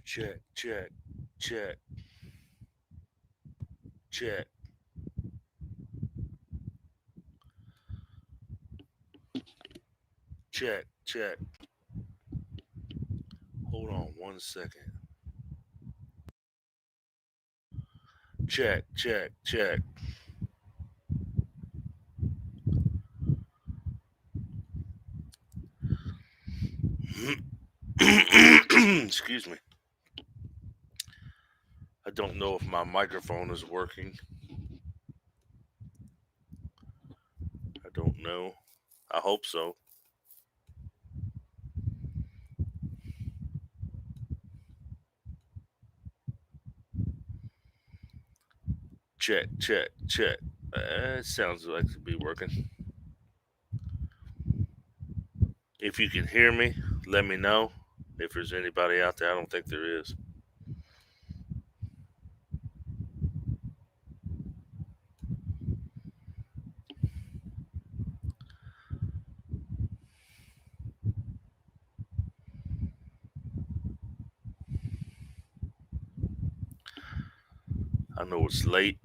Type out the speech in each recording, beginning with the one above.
Check, check, check, check. Check, check. Hold on 1 second. Check, check, check. Excuse me. I don't know if my microphone is working. I don't know. I hope so. Check, check, check. It sounds like to be working. If you can hear me, let me know. If there's anybody out there, I don't think there is. I know it's late.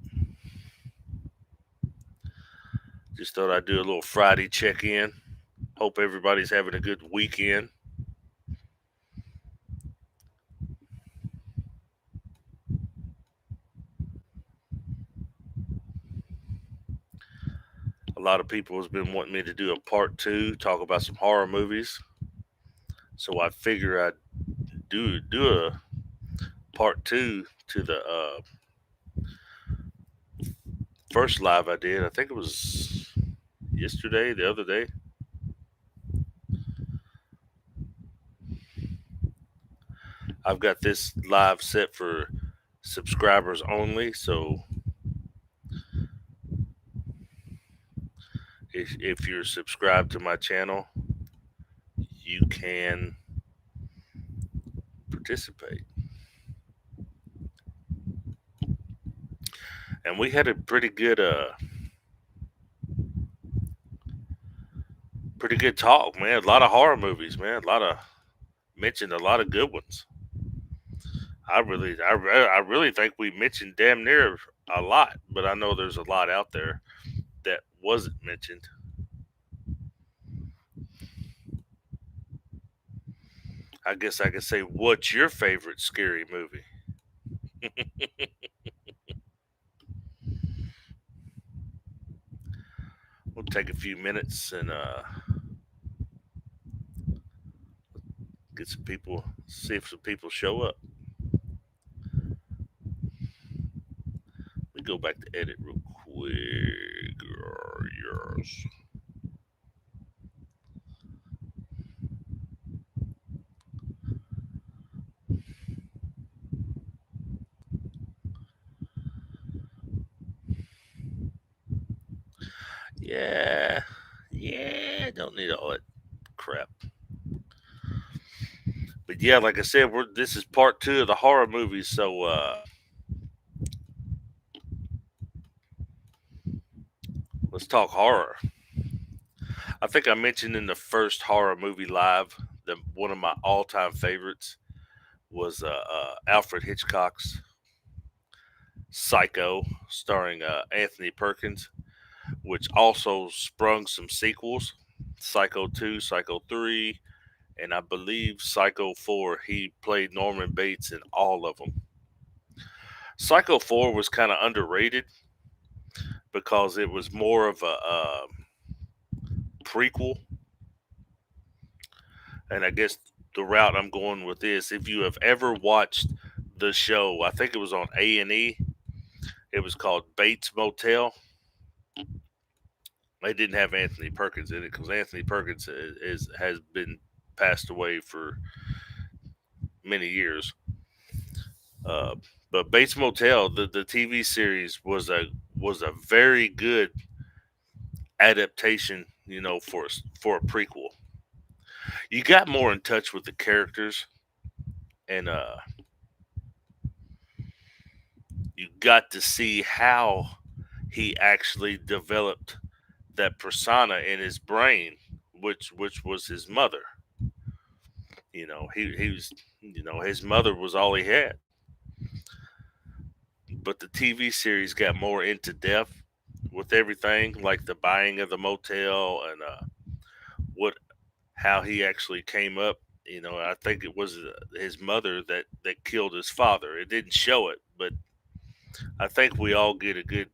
Just thought I'd do a little Friday check in. Hope everybody's having a good weekend. A lot of people has been wanting me to do a part two, talk about some horror movies. So I figure I'd do a part two to the first live I did. I think it was yesterday, the other day. I've got this live set for subscribers only. So if you're subscribed to my channel, you can participate. And we had a pretty good talk, man. A lot of horror movies, man. A lot of mentioned a lot of good ones. I really think we mentioned damn near a lot, but I know there's a lot out there that wasn't mentioned. I guess I could say, what's your favorite scary movie? We'll take a few minutes and get some people, see if some people show up. Let me go back to edit real quick. Yes. Yeah. Yeah. Don't need all that crap. But yeah, like I said, this is part two of the horror movies. So let's talk horror. I think I mentioned in the first horror movie live that one of my all-time favorites was Alfred Hitchcock's Psycho, starring Anthony Perkins, which also sprung some sequels: Psycho 2, Psycho 3, and I believe Psycho 4. He played Norman Bates in all of them. Psycho 4 was kind of underrated because it was more of a prequel. And I guess the route I'm going with this, if you have ever watched the show, I think it was on A&E. It was called Bates Motel. They didn't have Anthony Perkins in it because Anthony Perkins has been passed away for many years. Uh, but Bates Motel, the TV series was a very good adaptation, for a prequel. You got more in touch with the characters, and you got to see how he actually developed that persona in his brain, which was his mother. He was, his mother was all he had. But the TV series got more into depth with everything, like the buying of the motel and what how he actually came up. I think it was his mother that killed his father. It didn't show it, but I think we all get a good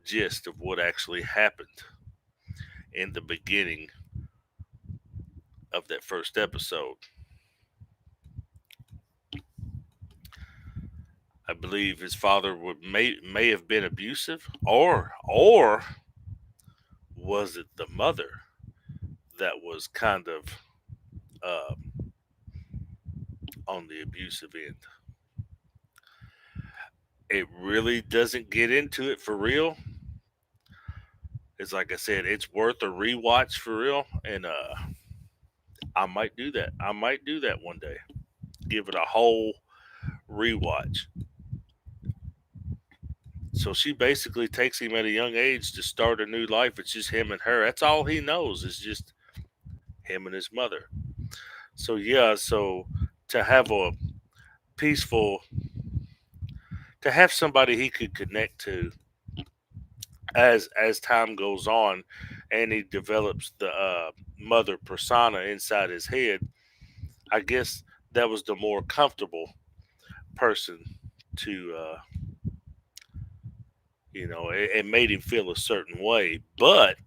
gist of what actually happened in the beginning of that first episode. I believe his father may have been abusive, or was it the mother that was kind of uh, on the abusive end? It really doesn't get into it for real. It's like I said, it's worth a rewatch for real, and I might do that. I might do that one day. Give it a whole rewatch. So she basically takes him at a young age to start a new life. It's just him and her. That's all he knows. Is just him and his mother. So yeah, so to have a peaceful, to have somebody he could connect to as time goes on, and he develops the mother persona inside his head. I guess that was the more comfortable person to, it made him feel a certain way, but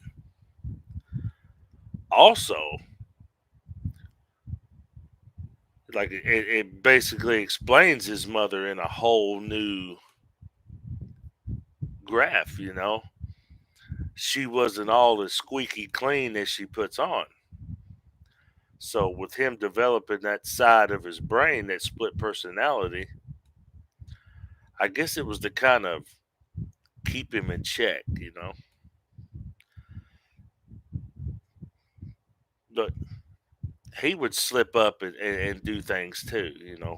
also like it basically explains his mother in a whole new graph. She wasn't all as squeaky clean as she puts on. So with him developing that side of his brain, that split personality, I guess it was to kind of keep him in check. But he would slip up and do things too.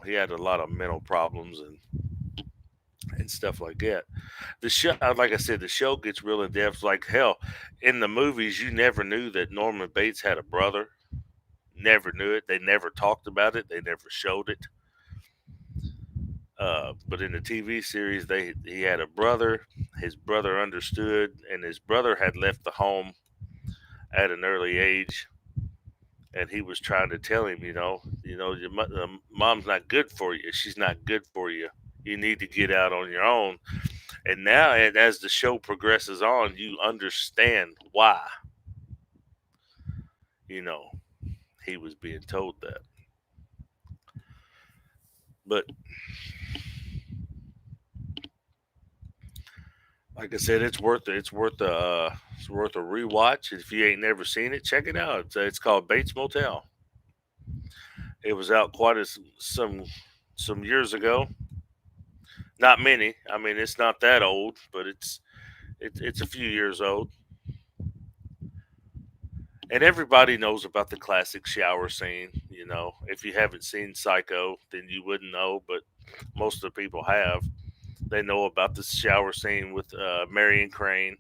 He had a lot of mental problems and stuff like that. The show, like I said, the show gets real in depth. Like hell, in the movies, you never knew that Norman Bates had a brother. Never knew it. They never talked about it. They never showed it. But in the TV series, he had a brother. His brother understood, and his brother had left the home at an early age, and he was trying to tell him, mom's not good for you. She's not good for you. You need to get out on your own. And now, and as the show progresses on, you understand why, you know, he was being told that. But like I said, it's worth a rewatch. If you ain't never seen it, check it out. It's called Bates Motel. It was out quite some years ago. Not many. I mean, it's not that old, but it's a few years old. And everybody knows about the classic shower scene. If you haven't seen Psycho, then you wouldn't know, but most of the people have. They know about the shower scene with Marion Crane.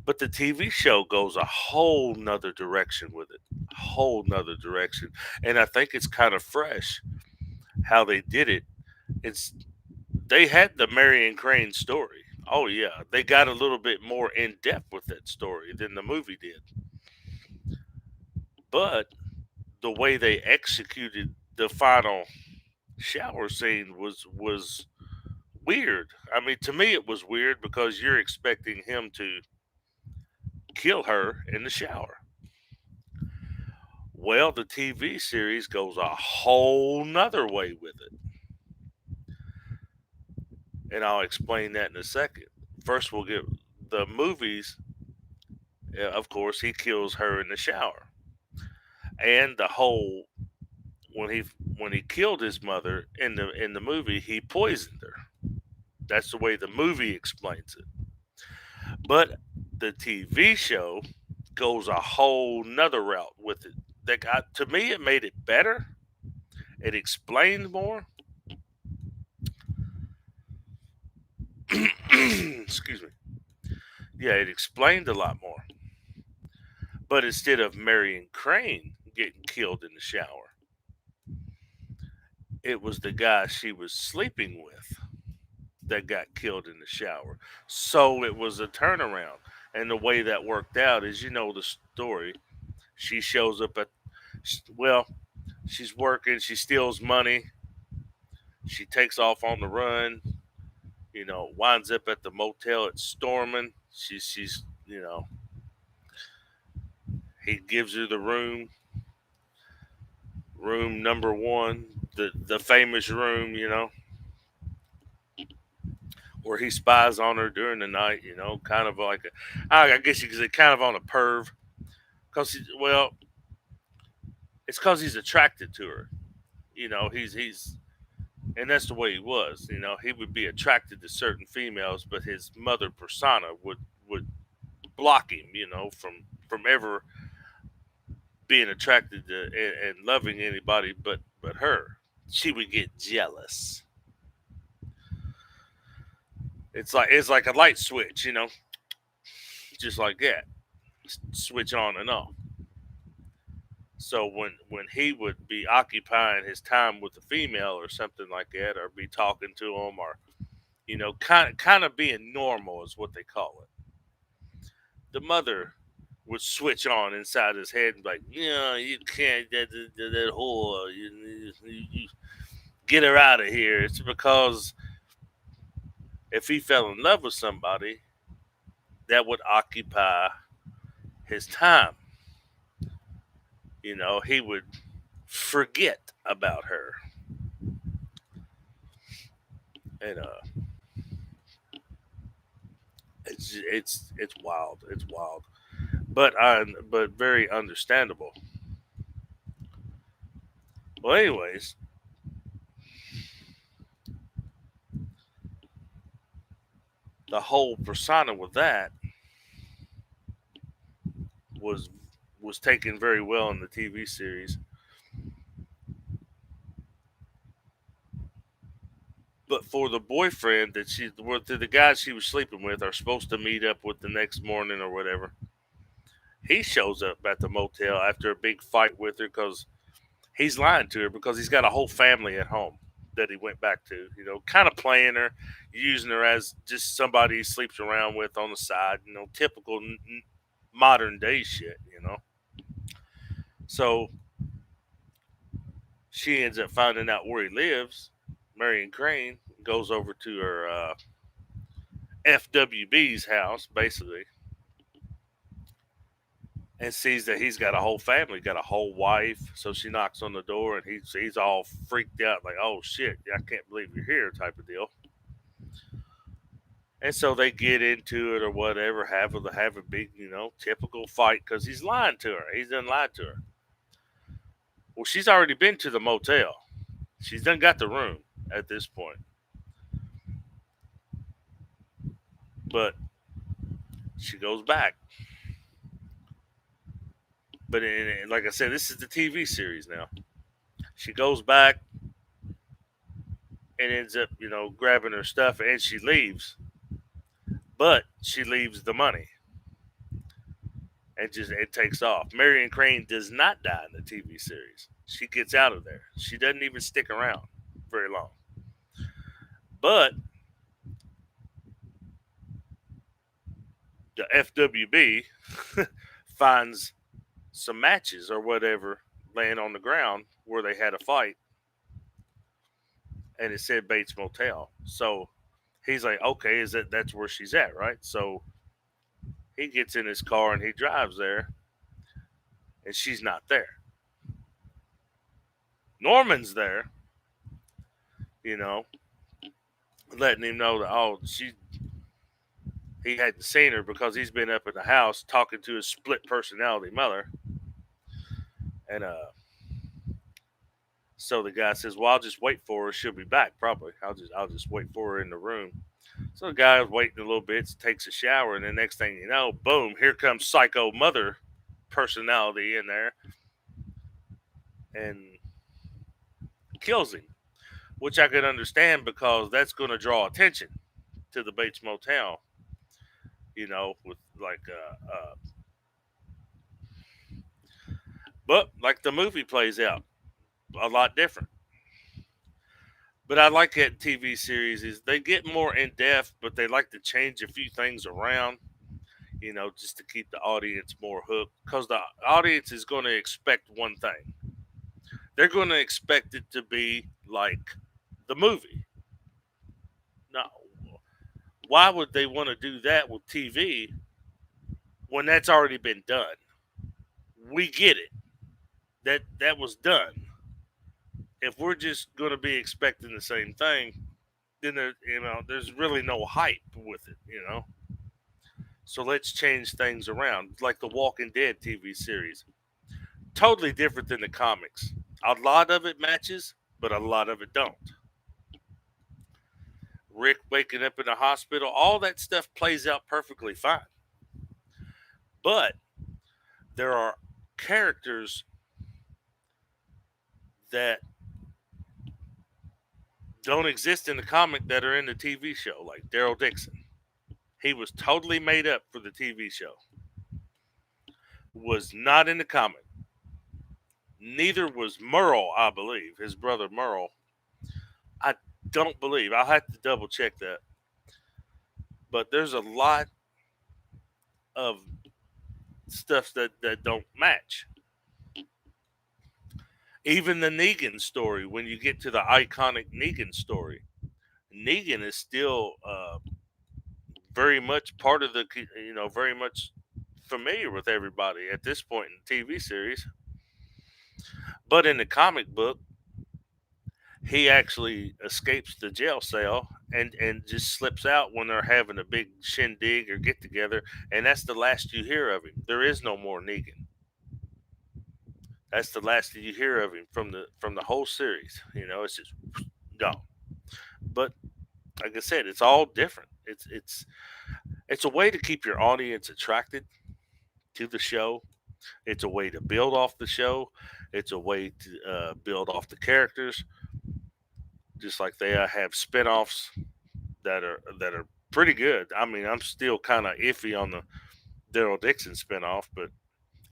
But the TV show goes a whole nother direction with it. A whole nother direction. And I think it's kind of fresh how they did it. It's They had the Marion Crane story. Oh yeah. They got a little bit more in depth with that story than the movie did. But the way they executed the final shower scene was weird. I mean, to me, it was weird because you're expecting him to kill her in the shower. Well, the TV series goes a whole nother way with it, and I'll explain that in a second. First, we'll get the movies. Of course, he kills her in the shower, and the whole when he killed his mother in the movie, he poisoned her. That's the way the movie explains it. But the TV show goes a whole nother route with it. That got to me, it made it better. It explained more. Excuse me. Yeah, it explained a lot more. But instead of marrying Crane, getting killed in the shower. It was the guy she was sleeping with that got killed in the shower. So it was a turnaround. And the way that worked out is, you know, the story. She shows up at, well, she's working, she steals money, she takes off on the run, you know, winds up at the motel at Storman. She's, you know, he gives her the room number one, the famous room, you know, where he spies on her during the night, you know, kind of like I guess you could say kind of on a perv, because well, it's because he's attracted to her, you know, he's and that's the way he was, you know, he would be attracted to certain females, but his mother persona would block him, you know, from ever being attracted to and loving anybody but her. She would get jealous. It's like a light switch, you know, just like that, switch on and off. So when he would be occupying his time with a female or something like that, or be talking to him, or you know, kind of being normal is what they call it. The mother would switch on inside his head and be like, yeah, you can't that whore, you get her out of here. It's because if he fell in love with somebody, that would occupy his time. You know, he would forget about her, and it's wild. It's wild, but very understandable. Well, anyways, the whole persona with that was was taken very well in the TV series. But for the boyfriend that the guy she was sleeping with are supposed to meet up with the next morning or whatever, he shows up at the motel after a big fight with her because he's lying to her because he's got a whole family at home that he went back to. You know, kind of playing her, using her as just somebody he sleeps around with on the side. You know, typical modern day shit. You know, so she ends up finding out where he lives. Marion Crane goes over to her FWB's house, basically, and sees that he's got a whole family, got a whole wife. So she knocks on the door, and he's all freaked out, like, "Oh shit, I can't believe you're here," type of deal. And so they get into it or whatever, have a big, you know, typical fight because he's lying to her. He's done lied to her. Well, she's already been to the motel. She's done got the room at this point, but she goes back. But like I said, this is the TV series now. She goes back and ends up, you know, grabbing her stuff, and she leaves. But she leaves the money, and just it takes off. Marion Crane does not die in the TV series. She gets out of there. She doesn't even stick around very long. But the FWB finds some matches or whatever laying on the ground where they had a fight, and it said Bates Motel. So he's like, okay, that's where she's at, right? So he gets in his car and he drives there, and she's not there. Norman's there, you know, letting him know that he hadn't seen her because he's been up in the house talking to his split personality mother, and so the guy says, "Well, I'll just wait for her. She'll be back probably. I'll just wait for her in the room." So the guy was waiting a little bit, takes a shower, and the next thing you know, boom! Here comes psycho mother personality in there and kills him, which I could understand because that's going to draw attention to the Bates Motel. With like, But like the movie plays out a lot different. But I like that TV series is they get more in depth, but they like to change a few things around, just to keep the audience more hooked. Because the audience is going to expect one thing. They're going to expect it to be like the movie. Now, why would they want to do that with TV when that's already been done? We get it. That was done. If we're just going to be expecting the same thing, then there's really no hype with it. So let's change things around, like the Walking Dead TV series. Totally different than the comics. A lot of it matches, but a lot of it don't. Rick waking up in the hospital, all that stuff plays out perfectly fine. But there are characters that don't exist in the comic that are in the TV show, like Daryl Dixon. He was totally made up for the TV show. Was not in the comic. Neither was Merle, I believe, his brother Merle. I don't believe. I'll have to double check that. But there's a lot of stuff that don't match. Even the Negan story, when you get to the iconic Negan story, Negan is still very much part of very much familiar with everybody at this point in the TV series. But in the comic book, he actually escapes the jail cell and just slips out when they're having a big shindig or get together, and that's the last you hear of him. There is no more Negan. That's the last that you hear of him from the whole series. It's just gone. But like I said, it's all different. It's a way to keep your audience attracted to the show. It's a way to build off the show. It's a way to build off the characters. Just like they have spinoffs that are pretty good. I mean, I'm still kind of iffy on the Daryl Dixon spinoff, but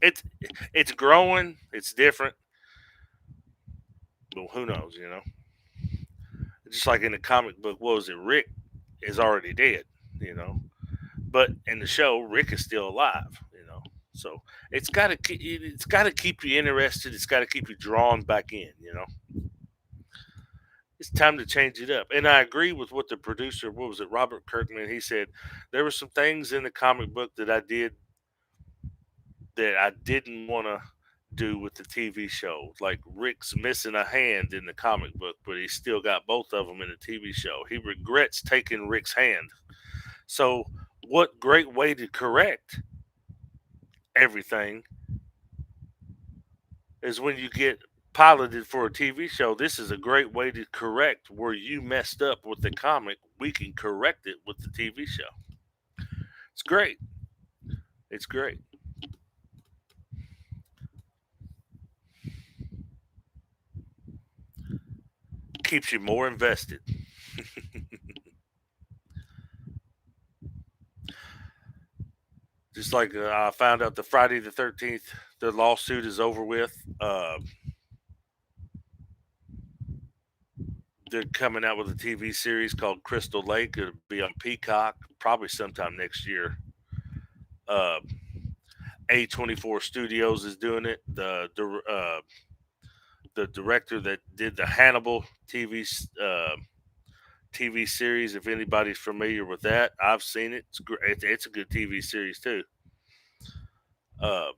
it's it's growing. It's different. But who knows? Just like in the comic book, what was it? Rick is already dead. You know, but in the show, Rick is still alive. So it's got to keep you interested. It's got to keep you drawn back in. It's time to change it up. And I agree with what the producer, what was it, Robert Kirkman, he said there were some things in the comic book that I did that I didn't want to do with the TV show. Like Rick's missing a hand in the comic book, but he still got both of them in the TV show. He regrets taking Rick's hand. So, what great way to correct everything is when you get piloted for a TV show. This is a great way to correct where you messed up with the comic. We can correct it with the TV show. It's great. It's great. Keeps you more invested. Just like I found out the Friday the 13th, the lawsuit is over with. They're coming out with a TV series called Crystal Lake. It'll be on Peacock probably sometime next year. Uh, A24 Studios is doing it. The director that did the Hannibal TV series. If anybody's familiar with that, I've seen it. It's great. It's a good TV series too. Uh,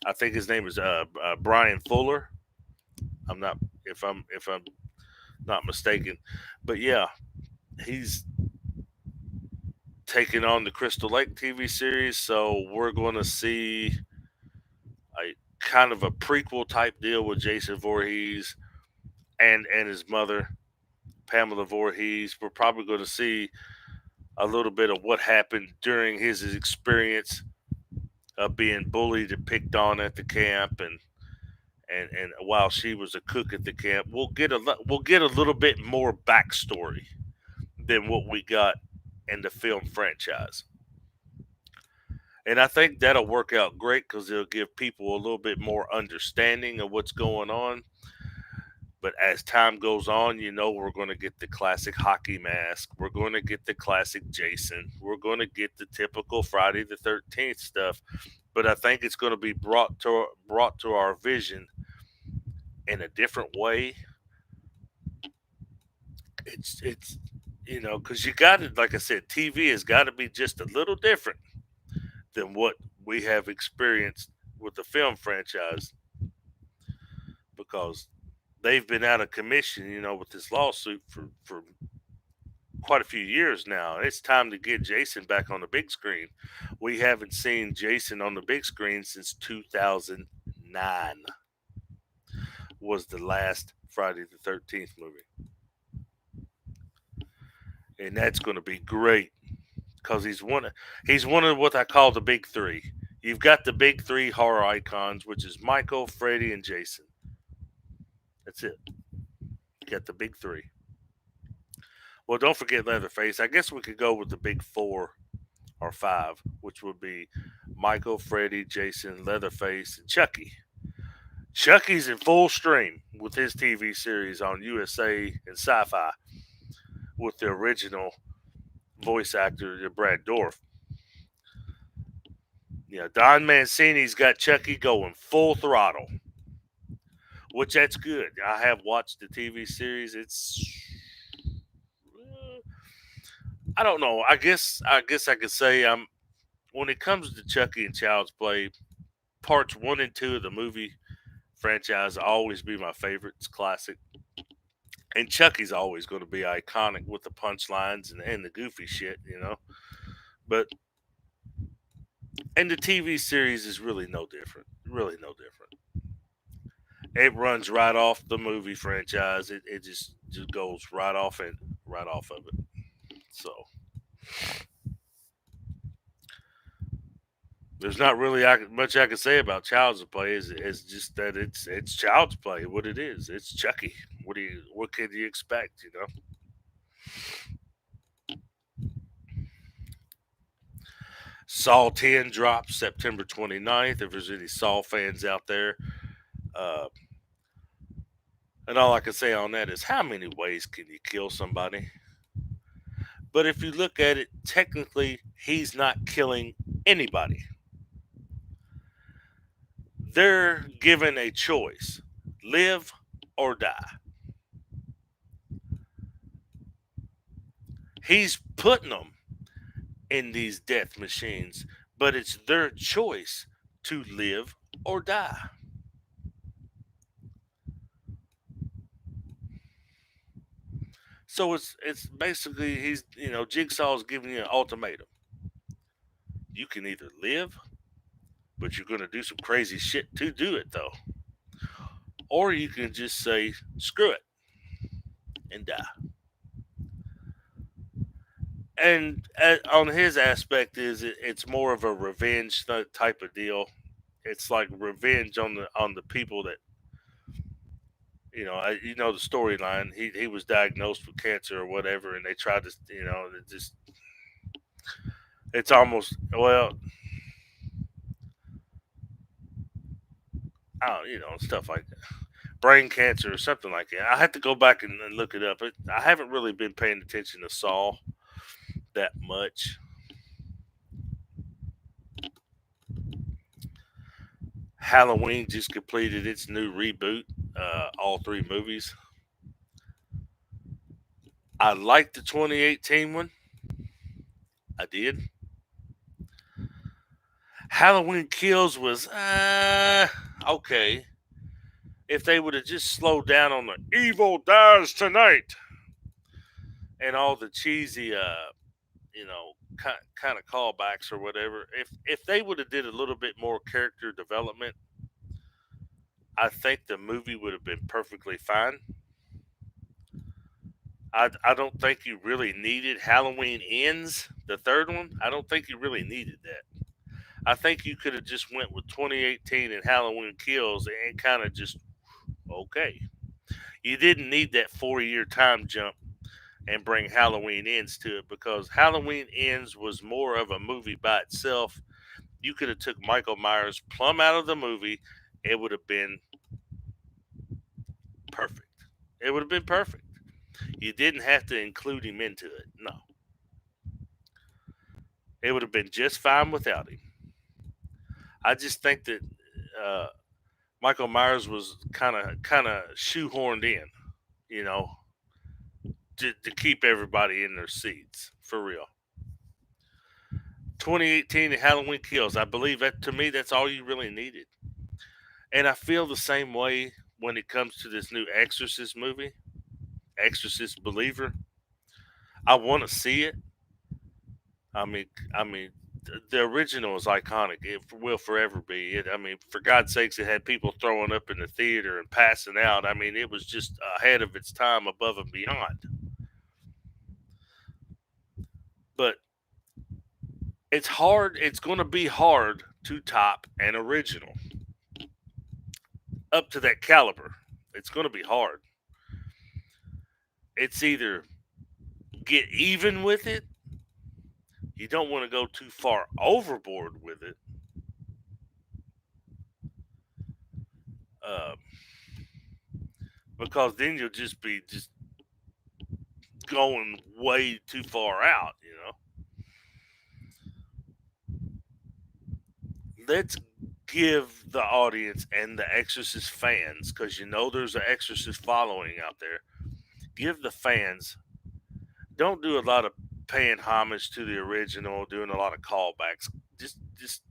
I think his name is Brian Fuller. I'm not if I'm not mistaken, but yeah, he's taking on the Crystal Lake TV series. So we're going to see a kind of a prequel type deal with Jason Voorhees and his mother Pamela Voorhees. We're probably going to see a little bit of what happened during his experience of being bullied and picked on at the camp, and while she was a cook at the camp. We'll get a little bit more backstory than what we got in the film franchise. And I think that'll work out great because it'll give people a little bit more understanding of what's going on. But as time goes on, we're going to get the classic hockey mask. We're going to get the classic Jason. We're going to get the typical Friday the 13th stuff. But I think it's going to be brought to our vision in a different way. It's because you got to, like I said, TV has got to be just a little different than what we have experienced with the film franchise, because they've been out of commission, with this lawsuit for quite a few years now. It's time to get Jason back on the big screen. We haven't seen Jason on the big screen since 2009 was the last Friday the 13th movie. And that's going to be great because he's one of what I call the big three. You've got the big three horror icons, which is Michael, Freddy, and Jason. That's it. You got the big three. Well, don't forget Leatherface. I guess we could go with the big four or five, which would be Michael, Freddy, Jason, Leatherface, and Chucky. Chucky's in full stream with his TV series on USA and Sci-Fi with the original voice actor Brad Dourif. Don Mancini's got Chucky going full throttle, which that's good. I have watched the TV series. I don't know. I guess I could say when it comes to Chucky and Child's Play, parts 1 and 2 of the movie franchise always be my favorite. It's classic. And Chucky's always going to be iconic with the punchlines and the goofy shit. But and the TV series is really no different. Really no different. It runs right off the movie franchise. It just goes right off of it. So there's not really much I can say about Child's Play. Is just that it's Child's Play. What it is, it's Chucky. What can you expect? Saw 10 drops September 29th. If there's any Saw fans out there, uh, and all I can say on that is how many ways can you kill somebody? But if you look at it, technically, he's not killing anybody. They're given a choice: live or die. He's putting them in these death machines, but it's their choice to live or die. So it's basically Jigsaw's giving you an ultimatum. You can either live, but you're going to do some crazy shit to do it though, or you can just say screw it and die. And on his aspect it's more of a revenge type of deal. It's like revenge on the people that the storyline. He was diagnosed with cancer or whatever, and they tried to it just it's almost, well, I don't, stuff like that. Brain cancer or something like that. I have to go back and look it up. I haven't really been paying attention to Saw that much. Halloween just completed its new reboot, all three movies. I liked the 2018 one. I did. Halloween Kills was okay. If they would have just slowed down on the evil dies tonight and all the cheesy, kind of callbacks or whatever. If they would have did a little bit more character development, I think the movie would have been perfectly fine. I don't think you really needed Halloween Ends, the third one. I don't think you really needed that. I think you could have just went with 2018 and Halloween Kills and kind of just okay. You didn't need that 4 year time jump and bring Halloween Ends to it, because Halloween Ends was more of a movie by itself You could have took Michael Myers plumb out of the movie. It would have been perfect. It would have been perfect. You didn't have to include him into it. No, it would have been just fine without him. I just think that uh, Michael Myers was kind of shoehorned in, you know, to keep everybody in their seats for real. 2018 Halloween Kills. I believe that to me that's all you really needed. And I feel the same way when it comes to this new Exorcist movie, Exorcist Believer. I want to see it. I mean, the original is iconic. It will forever be. I mean, for God's sakes, it had people throwing up in the theater and passing out. I mean, it was just ahead of its time, above and beyond. But it's hard. It's going to be hard to top an original up to that caliber. It's going to be hard. It's either get even with it. You don't want to go too far overboard with it. Uh, because then you'll just be just going way too far out, you know. Let's give the audience and the Exorcist fans, because you know there's an Exorcist following out there, give the fans, don't do a lot of paying homage to the original, doing a lot of callbacks. Just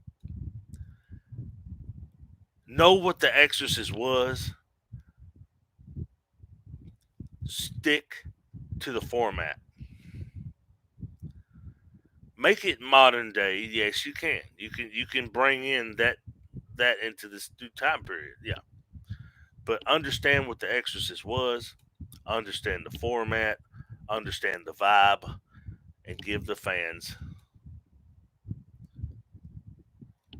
know what the Exorcist was, stick to the format. Make it modern day. Yes, you can. You can bring in that into this new time period. Yeah, but understand what the Exorcist was, understand the format, understand the vibe, and give the fans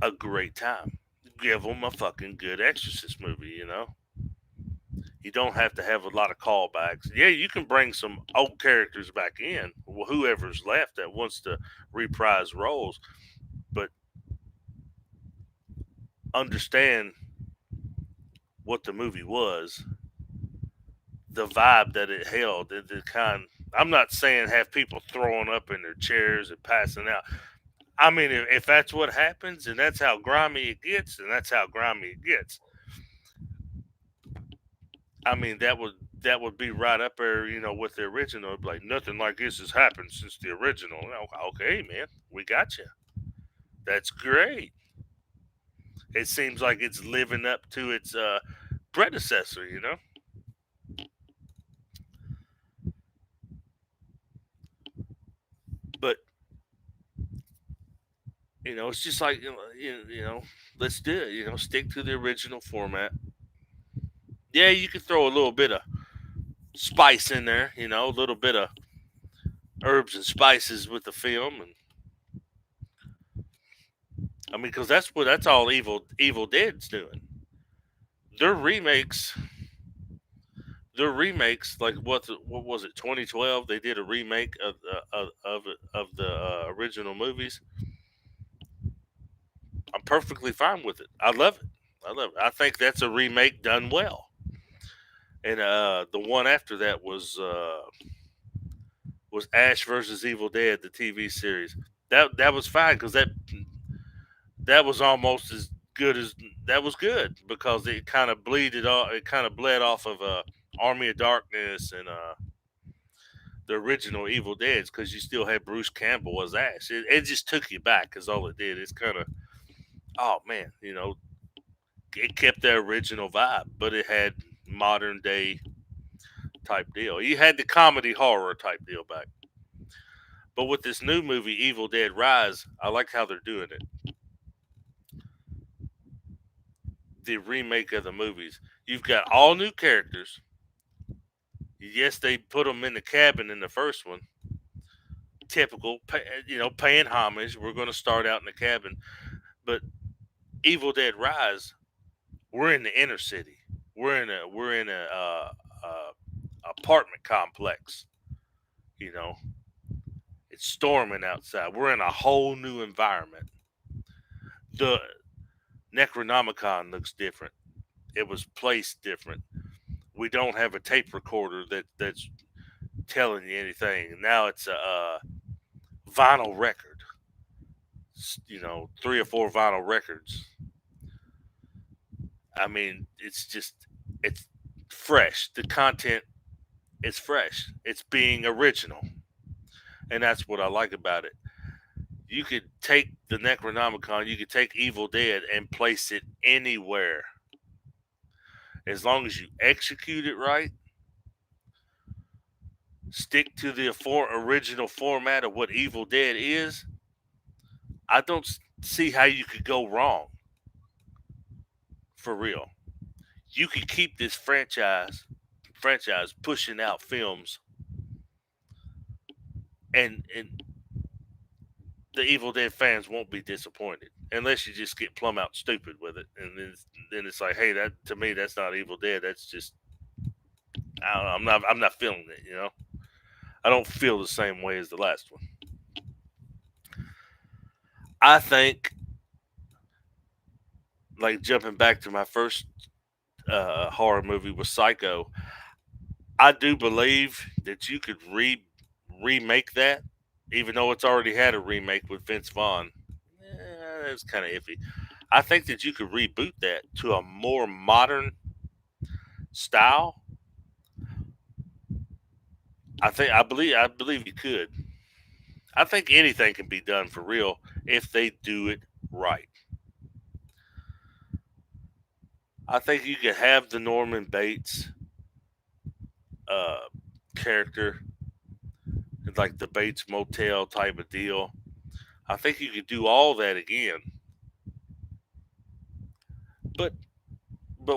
a great time. Give them a fucking good Exorcist movie. You know, you don't have to have a lot of callbacks. Yeah, you can bring some old characters back in, whoever's left that wants to reprise roles, but understand what the movie was, the vibe that it held, the kind. I'm not saying have people throwing up in their chairs and passing out. I mean, if that's what happens and that's how grimy it gets, then that's how grimy it gets. I mean, that would be right up there, with the original. It'd be like nothing like this has happened since the original. Okay, man, we got you. That's great. It seems like it's living up to its predecessor. But it's just like let's do it. Stick to the original format. Yeah, you can throw a little bit of spice in there. A little bit of herbs and spices with the film, and I mean, because that's all Evil Dead's doing. Their remakes, their remakes, like what was it, 2012? They did a remake of the original movies. I'm perfectly fine with it. I love it. I love it. I think that's a remake done well. And the one after that was Ash versus Evil Dead, the TV series. That was fine because that was almost as good as that was good because it kind of bleeded off. It kind of bled off of Army of Darkness and the original Evil Dead's because you still had Bruce Campbell as Ash. It just took you back because all it did. It's kind of, oh man, it kept the original vibe, but it had modern day type deal. You had the comedy horror type deal back. But with this new movie, Evil Dead Rise, I like how they're doing it. The remake of the movies. You've got all new characters. Yes, they put them in the cabin in the first one. Typical, paying homage. We're going to start out in the cabin. But Evil Dead Rise, we're in the inner city. We're in a apartment complex. You know, it's storming outside. We're in a whole new environment. The Necronomicon looks different. It was placed different. We don't have a tape recorder that's telling you anything. Now it's a vinyl record. You know, 3 or 4 vinyl records. I mean, it's fresh. The content is fresh. It's being original, and that's what I like about it. You could take the Necronomicon, you could take Evil Dead and place it anywhere. As long as you execute it right, stick to the original format of what Evil Dead is, I don't see how you could go wrong. For real. You could keep this franchise pushing out films, and the Evil Dead fans won't be disappointed unless you just get plumb out stupid with it, and then it's like, hey, that to me that's not Evil Dead. That's just I don't know, I'm not feeling it. You know, I don't feel the same way as the last one. I think, like jumping back to my first horror movie was Psycho. I do believe that you could remake that, even though it's already had a remake with Vince Vaughn. It's kind of iffy. I think that you could reboot that to a more modern style. I believe you could. I think anything can be done for real if they do it right. I think you could have the Norman Bates uh, character, like the Bates Motel type of deal. I think you could do all that again, but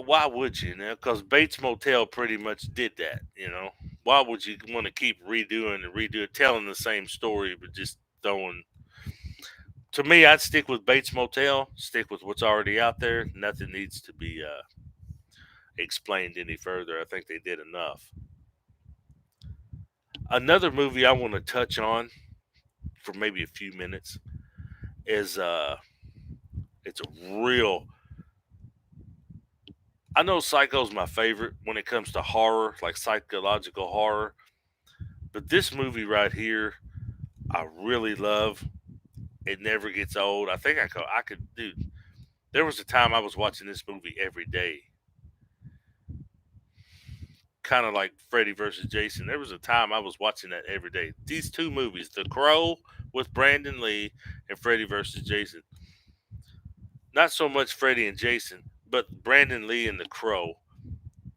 why would you? Now, because Bates Motel pretty much did that. You know, why would you want to keep redoing and redoing, telling the same story, but just throwing? To me, I'd stick with Bates Motel. Stick with what's already out there. Nothing needs to be explained any further. I think they did enough. Another movie I want to touch on for maybe a few minutes is it's a real. I know Psycho's my favorite when it comes to horror, like psychological horror. But this movie right here, I really love. It never gets old. I think I could, dude. There was a time I was watching this movie every day, kind of like Freddy versus Jason. There was a time I was watching that every day. These two movies, The Crow with Brandon Lee and Freddy versus Jason. Not so much Freddy and Jason, but Brandon Lee and The Crow.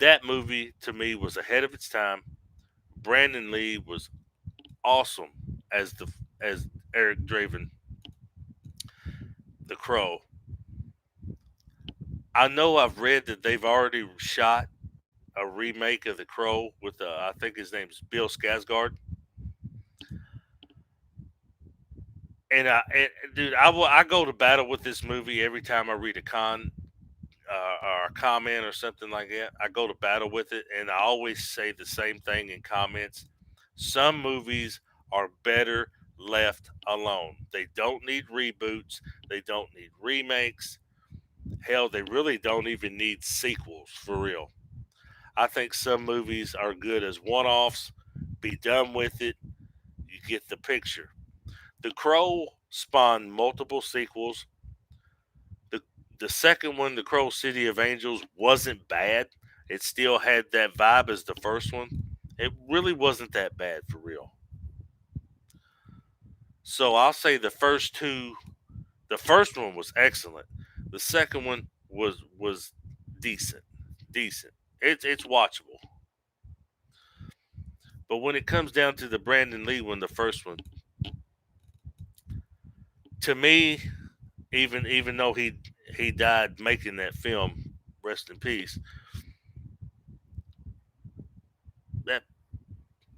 That movie to me was ahead of its time. Brandon Lee was awesome as the as Eric Draven, The Crow. I know I've read that they've already shot a remake of The Crow with I think his name's Bill Skarsgård. And dude, I go to battle with this movie every time I read a or a comment or something like that. I go to battle with it, and I always say the same thing in comments. Some movies are better left alone. They don't need reboots. They don't need remakes. Hell, they really don't even need sequels for real. I think some movies are good as one offs. Be done with it. You get the picture. The Crow spawned multiple sequels. The the second one, The Crow City of Angels, wasn't bad. It still had that vibe as the first one. It really wasn't that bad for real. So I'll say the first one was excellent. The second one was decent. Decent. It's watchable. But when it comes down to the Brandon Lee one, the first one, to me, even though he died making that film, rest in peace. That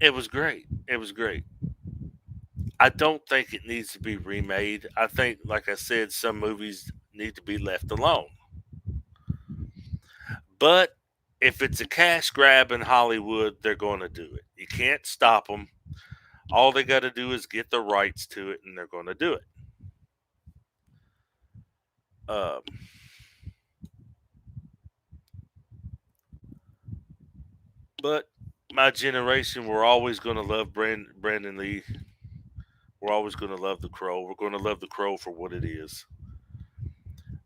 it was great. It was great. I don't think it needs to be remade. I think, like I said, some movies need to be left alone. But if it's a cash grab in Hollywood, they're going to do it. You can't stop them. All they got to do is get the rights to it, and they're going to do it. Uh, but my generation, we're always going to love Brandon Lee. We're always going to love The Crow. We're going to love The Crow for what it is.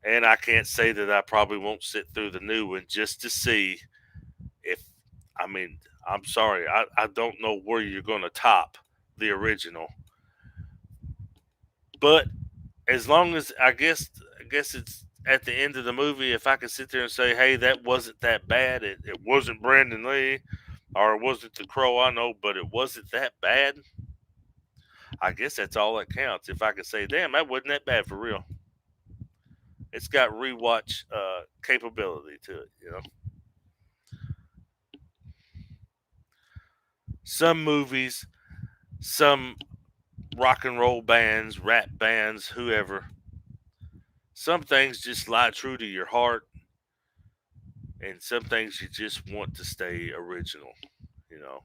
And I can't say that I probably won't sit through the new one just to see if, I mean, I'm sorry, I don't know where you're going to top the original. But as long as I guess it's at the end of the movie, if I can sit there and say, hey, that wasn't that bad, it wasn't Brandon Lee, or it wasn't The Crow, I know, but it wasn't that bad. I guess that's all that counts. If I can say, damn, that wasn't that bad for real. It's got rewatch capability to it, you know. Some movies, some rock and roll bands, rap bands, whoever, some things just lie true to your heart, and some things you just want to stay original, you know.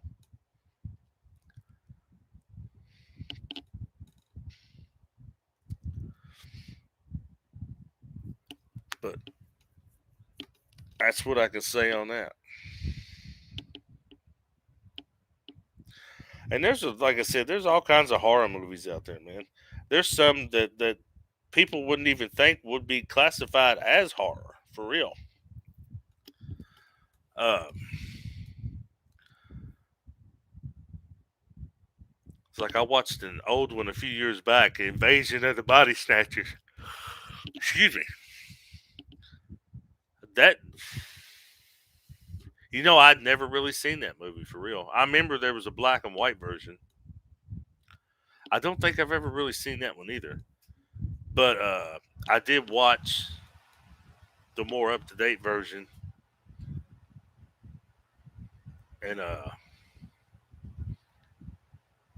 But that's what I can say on that. And like I said, there's all kinds of horror movies out there, man. There's some that people wouldn't even think would be classified as horror for real. Uh, it's like I watched an old one a few years back, Invasion of the Body Snatchers. Excuse me. That I'd never really seen that movie for real. I remember there was a black and white version. I don't think I've ever really seen that one either. But I did watch the more up to date version, and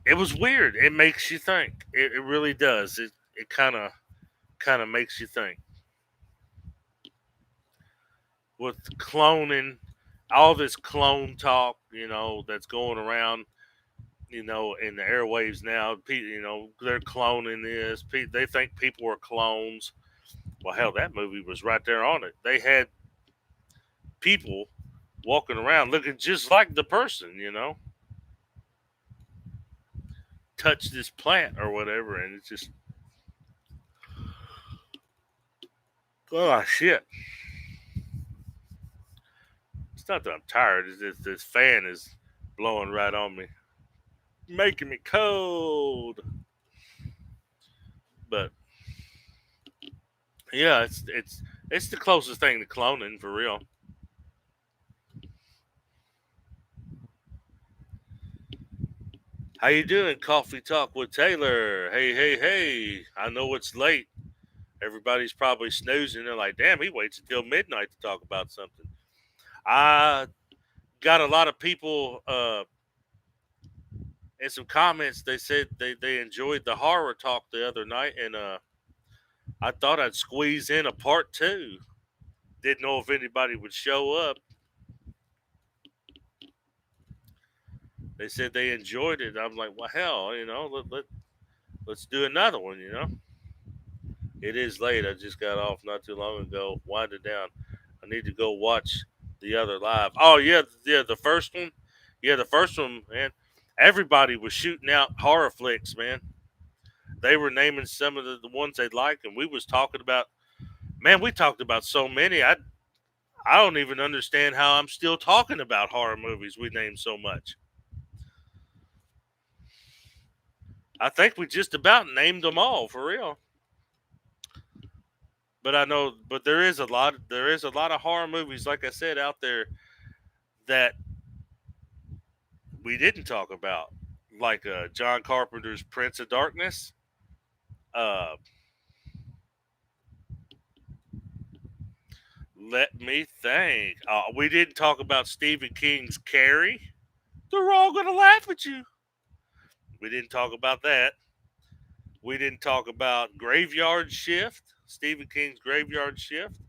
it was weird. It makes you think. It really does. It kind of makes you think with cloning, all this clone talk, that's going around, in the airwaves now. They're cloning this. They think people are clones. Well, hell, that movie was right there on it. They had people walking around looking just like the person, touch this plant or whatever, and it's just, oh shit. It's not that I'm tired. It's just this fan is blowing right on me, making me cold. But yeah, it's the closest thing to cloning for real. How you doing? Coffee talk with Taylor. Hey, hey, hey. I know it's late. Everybody's probably snoozing. They're like, damn, he waits until midnight to talk about something. I got a lot of people in some comments. They said they enjoyed the horror talk the other night, and I thought I'd squeeze in a part two. Didn't know if anybody would show up. They said they enjoyed it. I'm like, well, hell, let's do another one. It is late. I just got off not too long ago. Wind it down. I need to go watch the other live. Oh yeah, yeah, the first one. Yeah, the first one, man. Everybody was shooting out horror flicks, man. They were naming some of the ones they'd like, and we was talking about. Man, we talked about so many. I don't even understand how I'm still talking about horror movies. We named so much. I think we just about named them all for real. But I know, but there is a lot of horror movies, like I said, out there that we didn't talk about, like John Carpenter's Prince of Darkness. Uh, Let me think. We didn't talk about Stephen King's Carrie. They're all gonna laugh at you. We didn't talk about that. We didn't talk about Graveyard Shift. Stephen King's Graveyard Shift.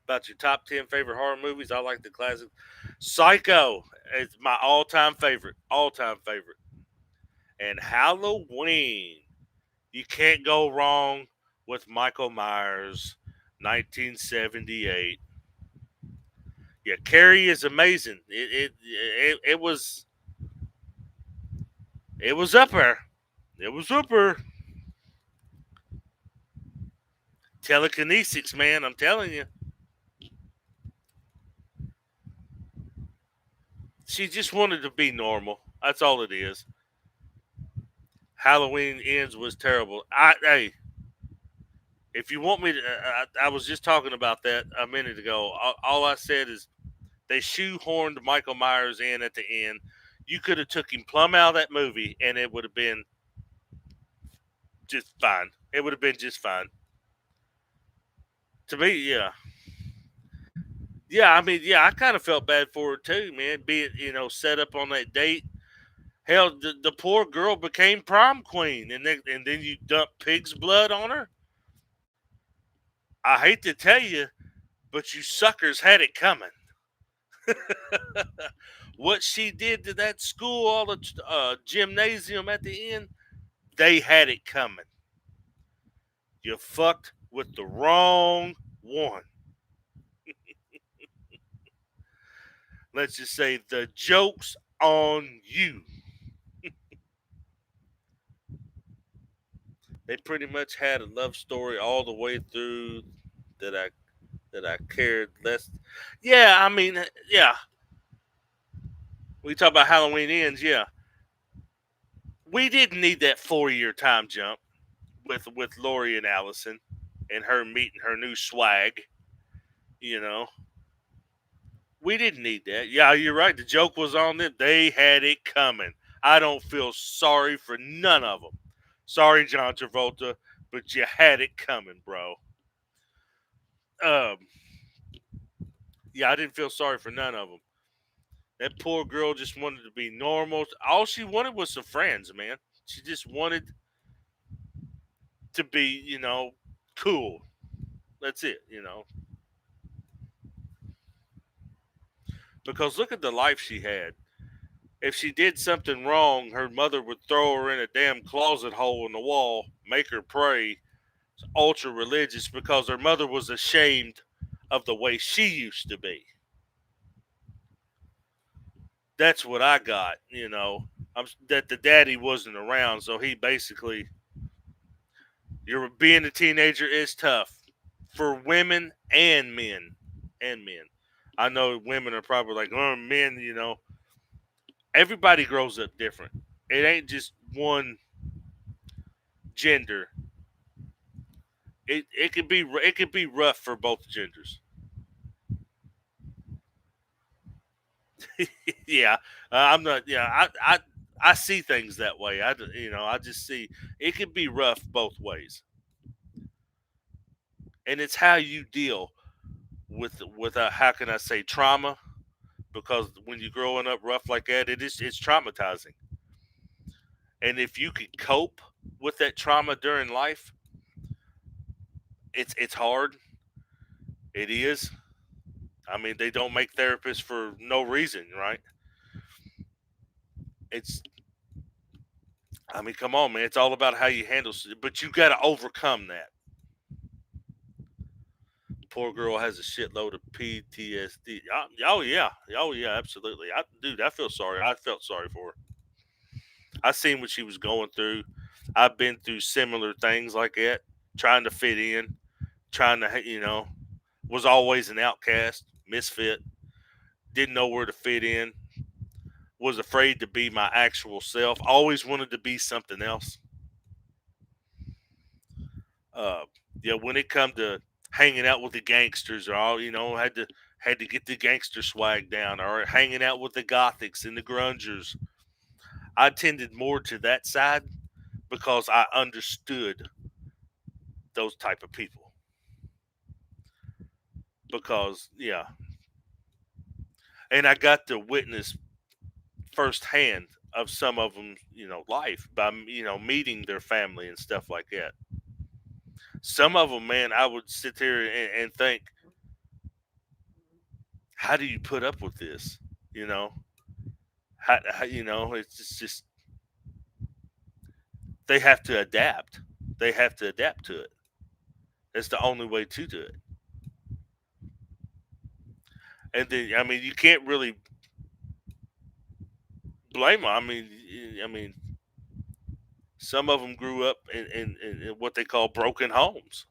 About your top 10 favorite horror movies. I like the classic. Psycho is my all time favorite. All time favorite. And Halloween. You can't go wrong with Michael Myers, 1978. Yeah, Carrie is amazing. It was up there. It was up there. Telekinesis, man. I'm telling you. She just wanted to be normal. That's all it is. Halloween Ends was terrible. Hey, if you want me to, I was just talking about that a minute ago. All I said is they shoehorned Michael Myers in at the end. You could have took him plumb out of that movie, and it would have been just fine. It would have been just fine. To me, yeah. Yeah, I mean, yeah, I kind of felt bad for her too, man. Be it, set up on that date. Hell, the poor girl became prom queen, and then you dump pig's blood on her. I hate to tell you, but you suckers had it coming. What she did to that school, all the gymnasium at the end, they had it coming. You fucked with the wrong one. Let's just say the joke's on you. They pretty much had a love story all the way through that I cared less. Yeah, I mean, yeah. We talk about Halloween Ends. Yeah, we didn't need that 4 year time jump with Lori and Allison and her meeting her new swag. You know, we didn't need that. Yeah, you're right. The joke was on them. They had it coming. I don't feel sorry for none of them. Sorry, John Travolta, but you had it coming, bro. Um, yeah, I didn't feel sorry for none of them. That poor girl just wanted to be normal. All she wanted was some friends, man. She just wanted to be, cool. That's it. Because look at the life she had. If she did something wrong, her mother would throw her in a damn closet hole in the wall, make her pray. It's ultra religious because her mother was ashamed of the way she used to be. That's what I got. That the daddy wasn't around, so he basically, you're being a teenager is tough for women and men, and men. I know women are probably like, oh, men. Everybody grows up different. It ain't just one gender. It could be rough for both genders. Yeah, I'm not. Yeah, I see things that way. I just see it could be rough both ways, and it's how you deal with how can I say trauma, because when you're growing up rough like that, it's traumatizing. And if you could cope with that trauma during life, it's hard. It is. I mean, they don't make therapists for no reason, right? It's. I mean, come on, man. It's all about how you handle it, but you got to overcome that. Poor girl has a shitload of PTSD. Oh yeah, oh yeah, absolutely. Dude, I feel sorry. I felt sorry for her. I seen what she was going through. I've been through similar things like that, trying to fit in, trying to, was always an outcast, misfit, didn't know where to fit in, was afraid to be my actual self, always wanted to be something else. Uh, yeah, when it come to hanging out with the gangsters, or all, had to get the gangster swag down, or hanging out with the gothics and the grungers. I tended more to that side because I understood those type of people. Because yeah, and I got to witness firsthand of some of them, life by meeting their family and stuff like that. Some of them, man, I would sit there and think, how do you put up with this? You know, it's just they have to adapt. They have to adapt to it. It's the only way to do it. And then, I mean, you can't really blame them. I mean, some of them grew up in what they call broken homes.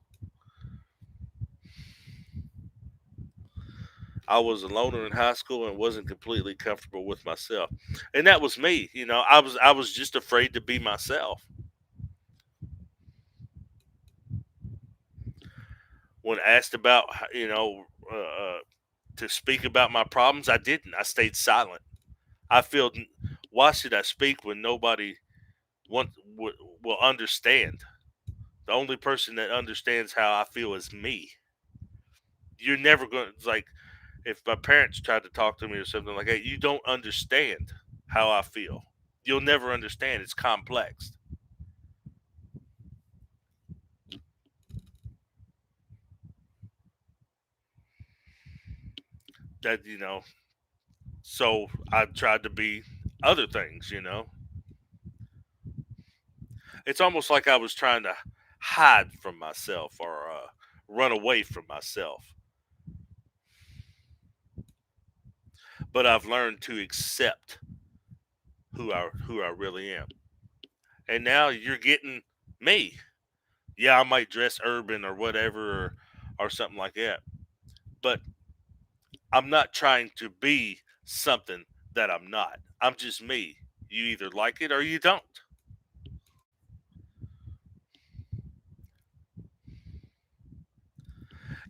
I was a loner in high school and wasn't completely comfortable with myself, and that was me. I was just afraid to be myself. When asked about, to speak about my problems, I didn't. I stayed silent. I feel, why should I speak when nobody will understand? The only person that understands how I feel is me. You're never going to, like, if my parents tried to talk to me or something like that, you don't understand how I feel. You'll never understand. It's complex. That, so I tried to be other things. It's almost like I was trying to hide from myself or run away from myself. But I've learned to accept who I really am. And now you're getting me. Yeah, I might dress urban or whatever, or something like that. But I'm not trying to be something that I'm not. I'm just me. You either like it or you don't.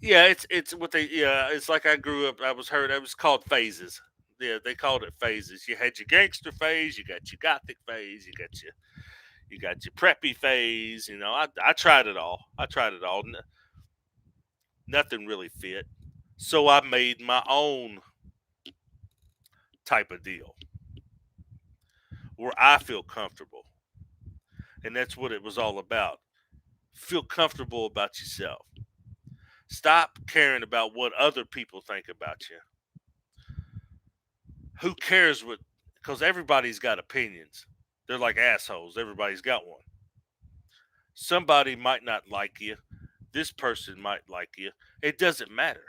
Yeah, it's what they, yeah, it's like I grew up, I was heard it was called phases. Yeah, they called it phases. You had your gangster phase, you got your gothic phase, you got your preppy phase. I tried it all. I tried it all. Nothing really fit. So I made my own type of deal where I feel comfortable. And that's what it was all about. Feel comfortable about yourself. Stop caring about what other people think about you. Who cares what? Because everybody's got opinions. They're like assholes. Everybody's got one. Somebody might not like you. This person might like you. It doesn't matter.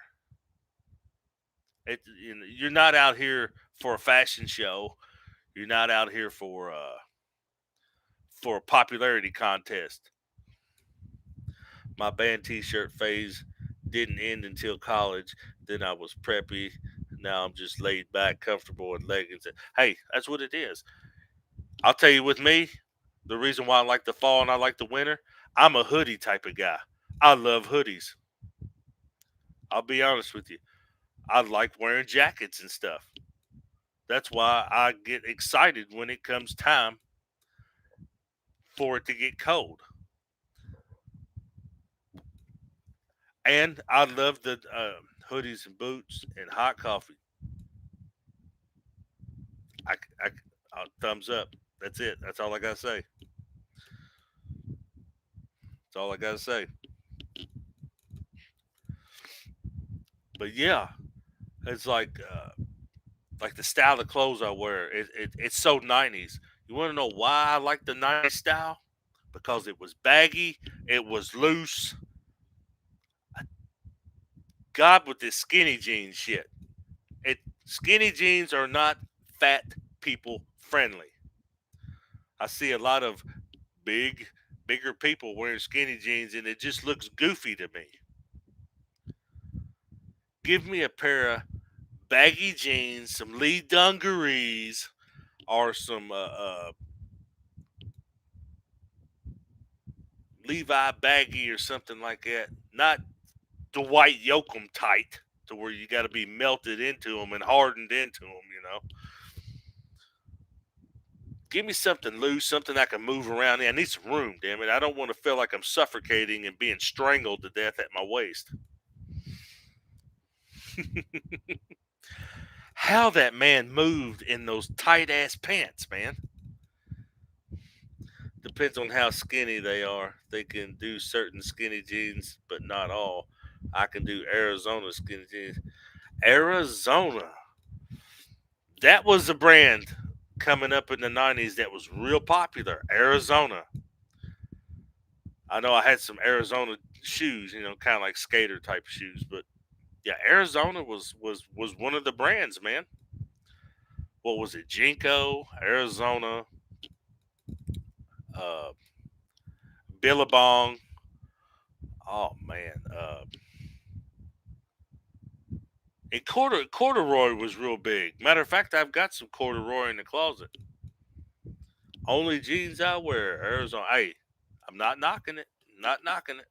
You're not out here for a fashion show. You're not out here for a popularity contest. My band T-shirt phase didn't end until college. Then I was preppy. Now I'm just laid back, comfortable in leggings. Hey, that's what it is. I'll tell you, with me, the reason why I like the fall and I like the winter, I'm a hoodie type of guy. I love hoodies. I'll be honest with you. I like wearing jackets and stuff. That's why I get excited when it comes time for it to get cold. And I love the hoodies and boots and hot coffee. I, thumbs up. That's it. That's all I gotta say. That's all I gotta say. But yeah, it's like the style of clothes I wear. It's so nineties. You want to know why I like the nineties style? Because it was baggy, it was loose. God, with this skinny jeans shit. It Skinny jeans are not fat people friendly. I see a lot of bigger people wearing skinny jeans, and it just looks goofy to me. Give me a pair of baggy jeans, some Lee dungarees, or some Levi baggy or something like that. Not the white yoke 'em tight to where you got to be melted into them and hardened into them. Give me something loose, something I can move around in. I need some room, damn it. I don't want to feel like I'm suffocating and being strangled to death at my waist. How that man moved in those tight ass pants, man. Depends on how skinny they are. They can do certain skinny jeans, but not all. I can do Arizona skinny jeans. Arizona. That was a brand coming up in the 90s that was real popular. Arizona. I know I had some Arizona shoes, kind of like skater type shoes, but yeah, Arizona was one of the brands, man. What was it? Jinko, Arizona, uh, Billabong. Oh man, and corduroy was real big. Matter of fact, I've got some corduroy in the closet. Only jeans I wear, Arizona. Hey, I'm not knocking it. Not knocking it.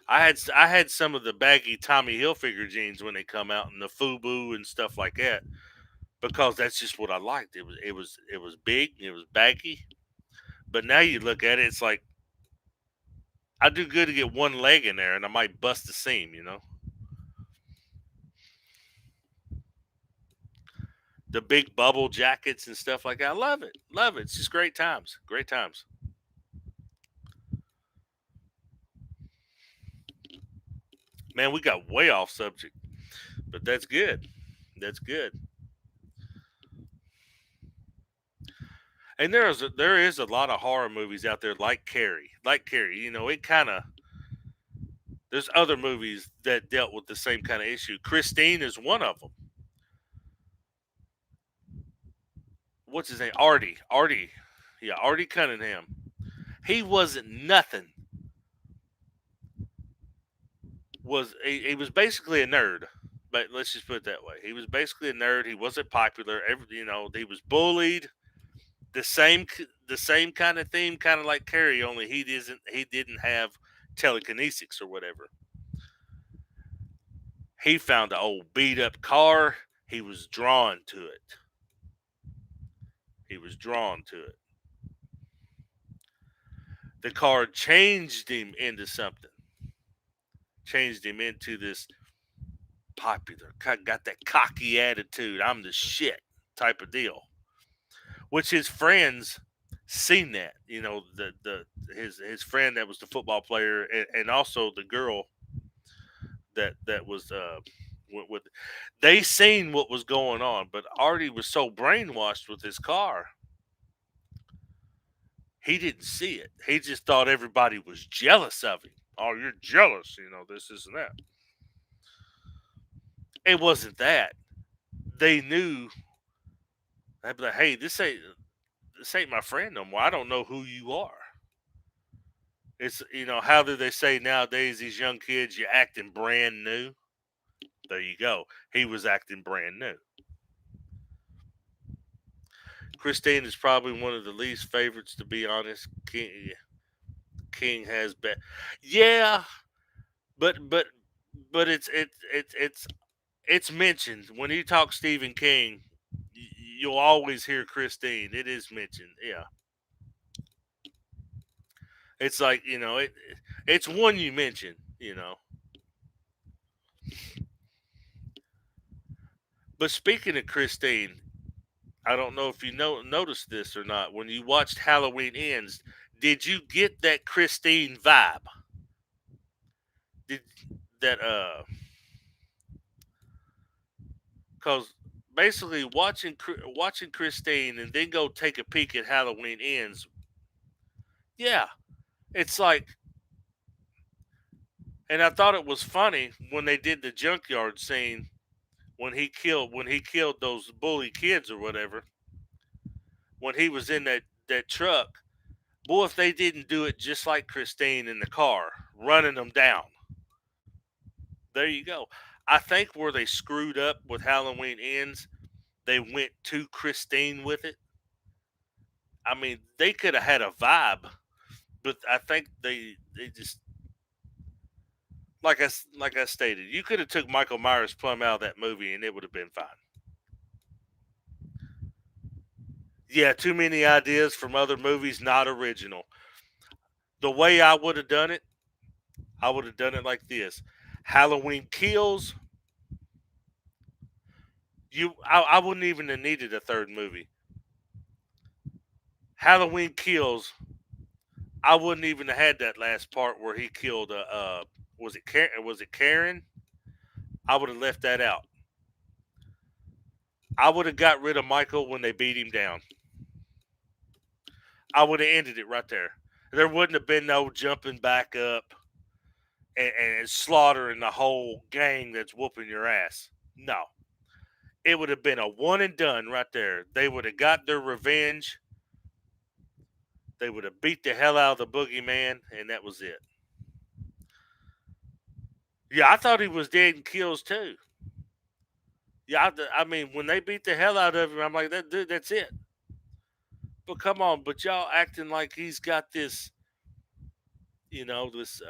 I had some of the baggy Tommy Hilfiger jeans when they come out, and the FUBU and stuff like that, because that's just what I liked. It was big, it was baggy. But now you look at it, it's like I do good to get one leg in there, and I might bust the seam. The big bubble jackets and stuff like that. I love it, love it. It's just great times, great times. Man, we got way off subject, but that's good. That's good. And there is a lot of horror movies out there like Carrie. Like Carrie, it kind of there's other movies that dealt with the same kind of issue. Christine is one of them. What's his name? Artie. Artie. Yeah, Artie Cunningham. He wasn't nothing. He was basically a nerd. But let's just put it that way. He was basically a nerd. He wasn't popular. He was bullied. The same kind of theme, kind of like Carrie, only he didn't have telekinesis or whatever. He found an old beat up car. He was drawn to it. He was drawn to it. The car changed him into something. Changed him into this popular, got that cocky attitude. I'm the shit type of deal. Which his friends seen that. The his friend that was the football player, and also the girl that was with they seen what was going on, but Artie was so brainwashed with his car, he didn't see it. He just thought everybody was jealous of him. Oh, you're jealous, this and that. It wasn't that. They knew. They'd be like, "Hey, this ain't my friend no more. I don't know who you are." It's how do they say nowadays? These young kids, you acting brand new. There you go. He was acting brand new. Christine is probably one of the least favorites, to be honest. King has been, yeah, but it's mentioned when you talk Stephen King. You'll always hear Christine. It is mentioned. Yeah, it's like it's one you mention. But speaking of Christine, I don't know if you noticed this or not. When you watched Halloween Ends, did you get that Christine vibe? Did that Because basically watching Christine and then go take a peek at Halloween Ends. Yeah, it's like, and I thought it was funny when they did the junkyard scene when he killed those bully kids or whatever. When he was in that truck, boy, if they didn't do it just like Christine in the car, running them down. There you go. I think where they screwed up with Halloween Ends, they went too Christine with it. I mean, they could have had a vibe, but I think they just like I stated, you could have took Michael Myers plumb out of that movie and it would have been fine. Yeah, too many ideas from other movies, not original. The way I would have done it, I would have done it like this: Halloween Kills. I wouldn't even have needed a third movie. Halloween Kills. I wouldn't even have had that last part where he killed. Was it Karen? Was it Karen? I would have left that out. I would have got rid of Michael when they beat him down. I would have ended it right there. There wouldn't have been no jumping back up and slaughtering the whole gang that's whooping your ass. No, it would have been a one and done right there. They would have got their revenge. They would have beat the hell out of the boogeyman, and that was it. Yeah, I thought he was dead in kills too. Yeah, I mean, when they beat the hell out of him, I'm like, that dude, that's it. But come on, but y'all acting like he's got this, this.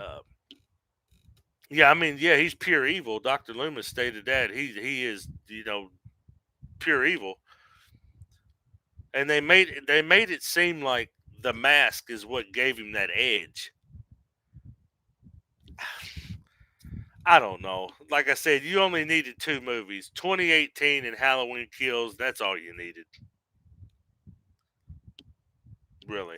Yeah, I mean, yeah, he's pure evil. Doctor Loomis stated that he is, pure evil, and they made it seem like the mask is what gave him that edge. I don't know. Like I said, you only needed two movies, 2018 and Halloween Kills. That's all you needed, really.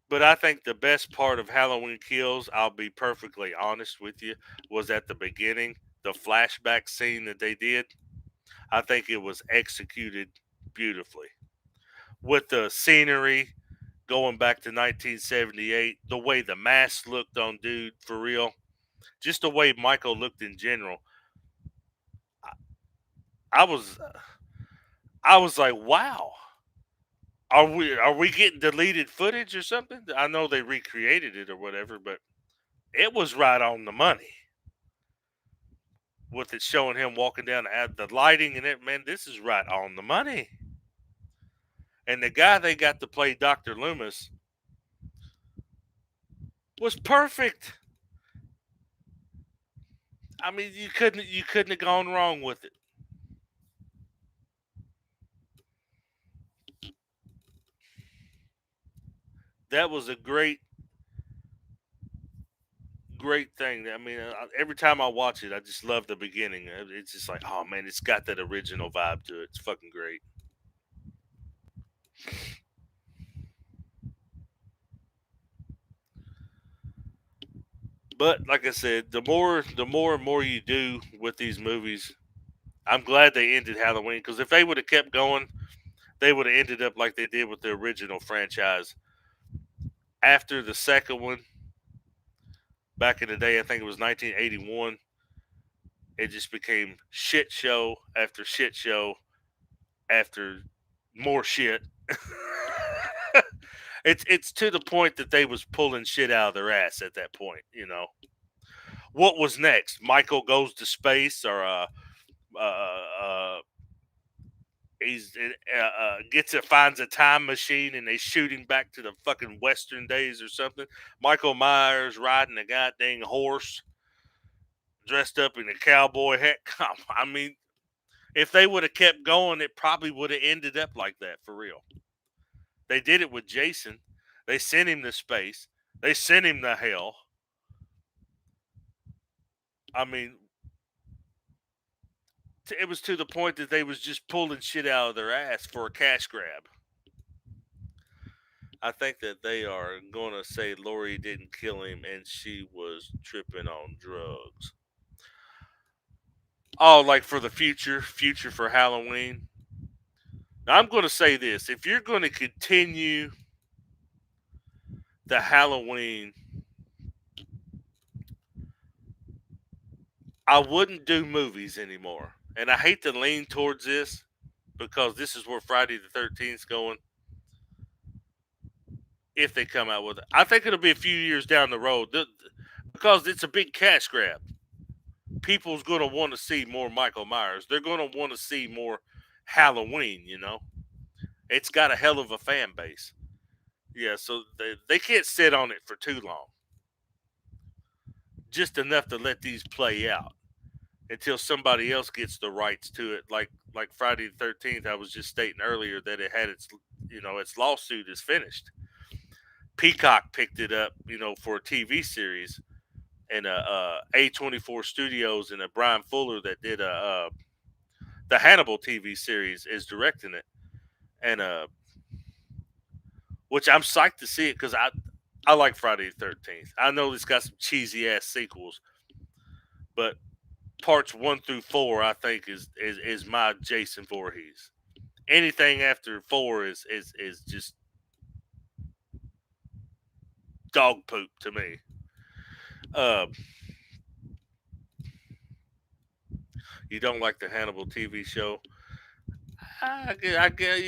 But I think the best part of Halloween Kills, I'll be perfectly honest with you, was at the beginning, the flashback scene that they did. I think it was executed beautifully with the scenery going back to 1978, the way the mask looked on dude for real, just the way Michael looked in general. I was I was like, wow. Are we getting deleted footage or something? I know they recreated it or whatever, but it was right on the money with it showing him walking down the lighting and it. Man, this is right on the money. And the guy they got to play Dr. Loomis was perfect. I mean, you couldn't have gone wrong with it. That was a great thing. I mean, every time I watch it, I just love the beginning. It's just like, oh man, it's got that original vibe to it. It's fucking great. But like I said, the more and more you do with these movies, I'm glad they ended Halloween because if they would have kept going, they would have ended up like they did with the original franchise. After the second one, back in the day, I think it was 1981, it just became shit show after shit show after more shit. It's to the point that they was pulling shit out of their ass at that point. What was next? Michael goes to space, or uh, he's gets it, finds a time machine, and they shoot him back to the fucking Western days or something. Michael Myers riding a goddamn horse, dressed up in a cowboy hat. I mean, if they would have kept going, it probably would have ended up like that for real. They did it with Jason. They sent him to space. They sent him to hell. I mean, it was to the point that they was just pulling shit out of their ass for a cash grab. I think that they are going to say Lori didn't kill him and she was tripping on drugs. Oh, like for the future for Halloween. Now, I'm going to say this: if you're going to continue the Halloween, I wouldn't do movies anymore. And I hate to lean towards this because this is where Friday the 13th is going. If they come out with it, I think it'll be a few years down the road because it's a big cash grab. People's going to want to see more Michael Myers. They're going to want to see more Halloween. It's got a hell of a fan base. Yeah, so they can't sit on it for too long. Just enough to let these play out until somebody else gets the rights to it. Like Friday the 13th, I was just stating earlier that it had its lawsuit is finished. Peacock picked it up, for a TV series, and A24 Studios and a Brian Fuller that did the Hannibal TV series is directing it, and which I'm psyched to see it because I like Friday the 13th. I know it's got some cheesy ass sequels, but parts 1 through 4 I think is my Jason Voorhees. Anything after 4 is just dog poop to me. Uh, you don't like the Hannibal TV show? I get,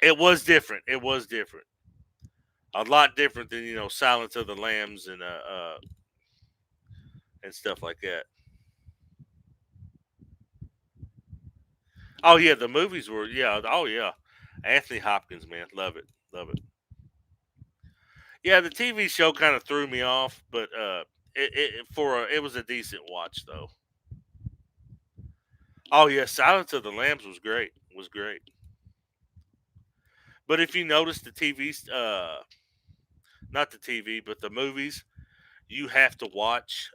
it was different. It was different. A lot different than Silence of the Lambs and stuff like that. Oh yeah, the movies were yeah. Oh yeah, Anthony Hopkins, man, love it, love it. Yeah, the TV show kind of threw me off, but it was a decent watch though. Oh yeah, Silence of the Lambs was great. Was great. But if you notice the TV's not the TV, but the movies, you have to watch.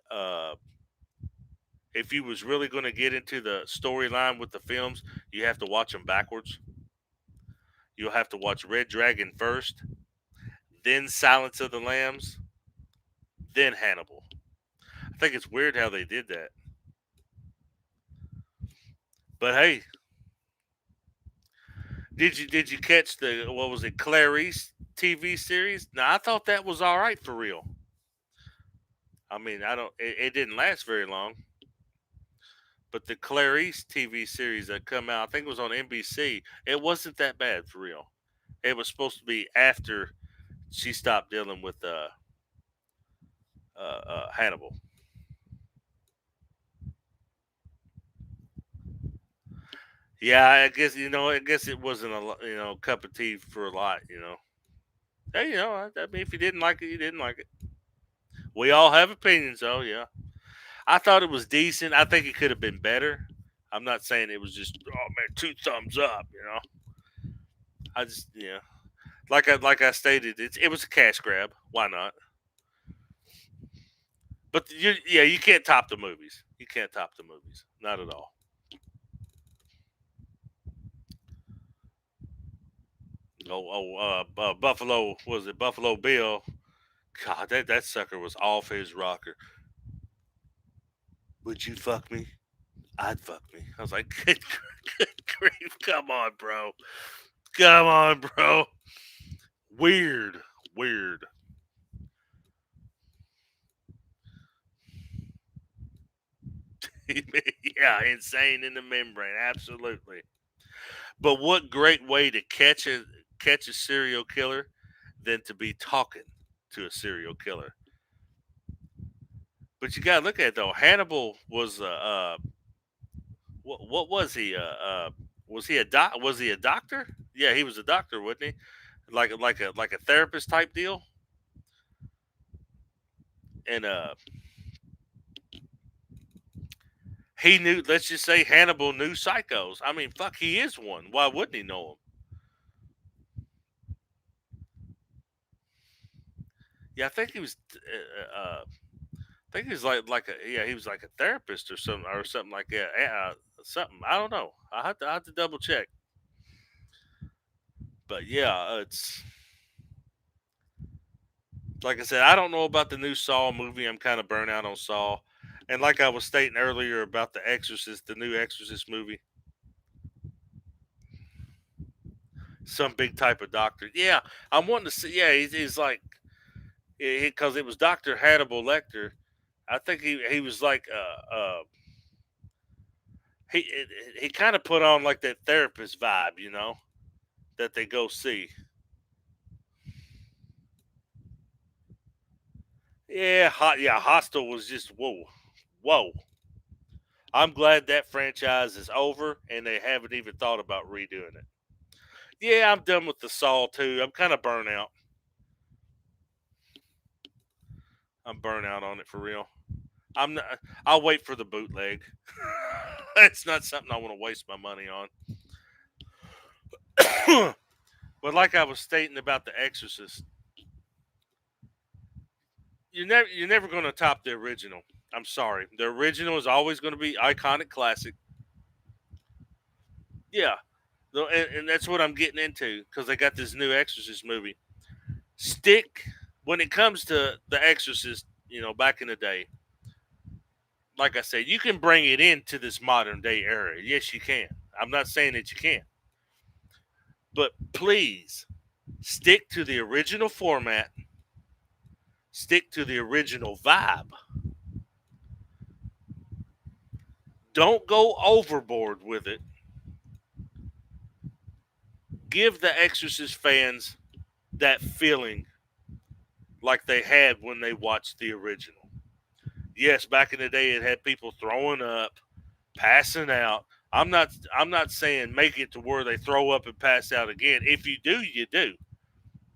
If you was really going to get into the storyline with the films, you have to watch them backwards. You'll have to watch Red Dragon first, then Silence of the Lambs, then Hannibal. I think it's weird how they did that. But hey, did you catch the what was it Clarice TV series? Now I thought that was all right for real. I mean, I don't. It didn't last very long, but the Clarice TV series that come out, I think it was on NBC. It wasn't that bad for real. It was supposed to be after she stopped dealing with Hannibal. Yeah, I guess I guess it wasn't cup of tea for a lot. Hey, I mean, if you didn't like it, you didn't like it. We all have opinions, though. Yeah, I thought it was decent. I think it could have been better. I'm not saying it was just man, two thumbs up. I just like I stated, it was a cash grab. Why not? But you can't top the movies. You can't top the movies. Not at all. Buffalo was it Buffalo Bill? God, that sucker was off his rocker. Would you fuck me? I'd fuck me. I was like, good grief, come on, bro, come on, bro. Weird, weird. Yeah, insane in the membrane, absolutely. But what great way to catch a serial killer than to be talking to a serial killer. But you gotta look at it though. Hannibal was what was he a was he a doctor? Yeah, he was a doctor, wasn't he? Like a therapist type deal. And he knew. Let's just say Hannibal knew psychos. I mean, fuck, he is one. Why wouldn't he know them? Yeah, I think he was. I think he was like a yeah, he was like a therapist or something like that. Something I don't know. I have to double check. But yeah, it's like I said. I don't know about the new Saw movie. I'm kind of burnt out on Saw, and like I was stating earlier about the Exorcist, the new Exorcist movie, some big type of doctor. Yeah, I'm wanting to see. Yeah, he's like because it was Doctor Hannibal Lecter. I think he was like he he kind of put on like that therapist vibe, that they go see. Yeah, Hostel was just whoa, whoa. I'm glad that franchise is over and they haven't even thought about redoing it. Yeah, I'm done with the Saw too. I'm kind of burnt out. I'm burnt out on it for real. I'm not. I'll wait for the bootleg. It's not something I want to waste my money on. But like I was stating about The Exorcist, you're never going to top the original. I'm sorry. The original is always going to be iconic classic. Yeah, and that's what I'm getting into because they got this new Exorcist movie. Stick when it comes to the Exorcist, back in the day. Like I said, you can bring it into this modern day era. Yes, you can. I'm not saying that you can't, but please Stick to the original format, stick to the original vibe. Don't go overboard with it. Give the Exorcist fans that feeling like they had when they watched the original. Yes, back in the day it had people throwing up, passing out. I'm not saying make it to where they throw up and pass out again. If you do, you do.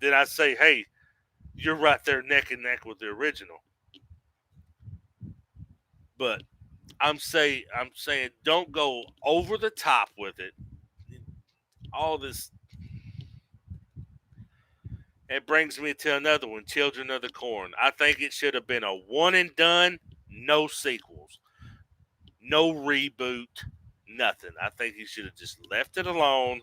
Then I say, hey, you're right there neck and neck with the original. But I'm saying don't go over the top with it. All this it brings me to another one, Children of the Corn. I think it should have been a one and done, no sequels, no reboot, nothing. I think he should have just left it alone.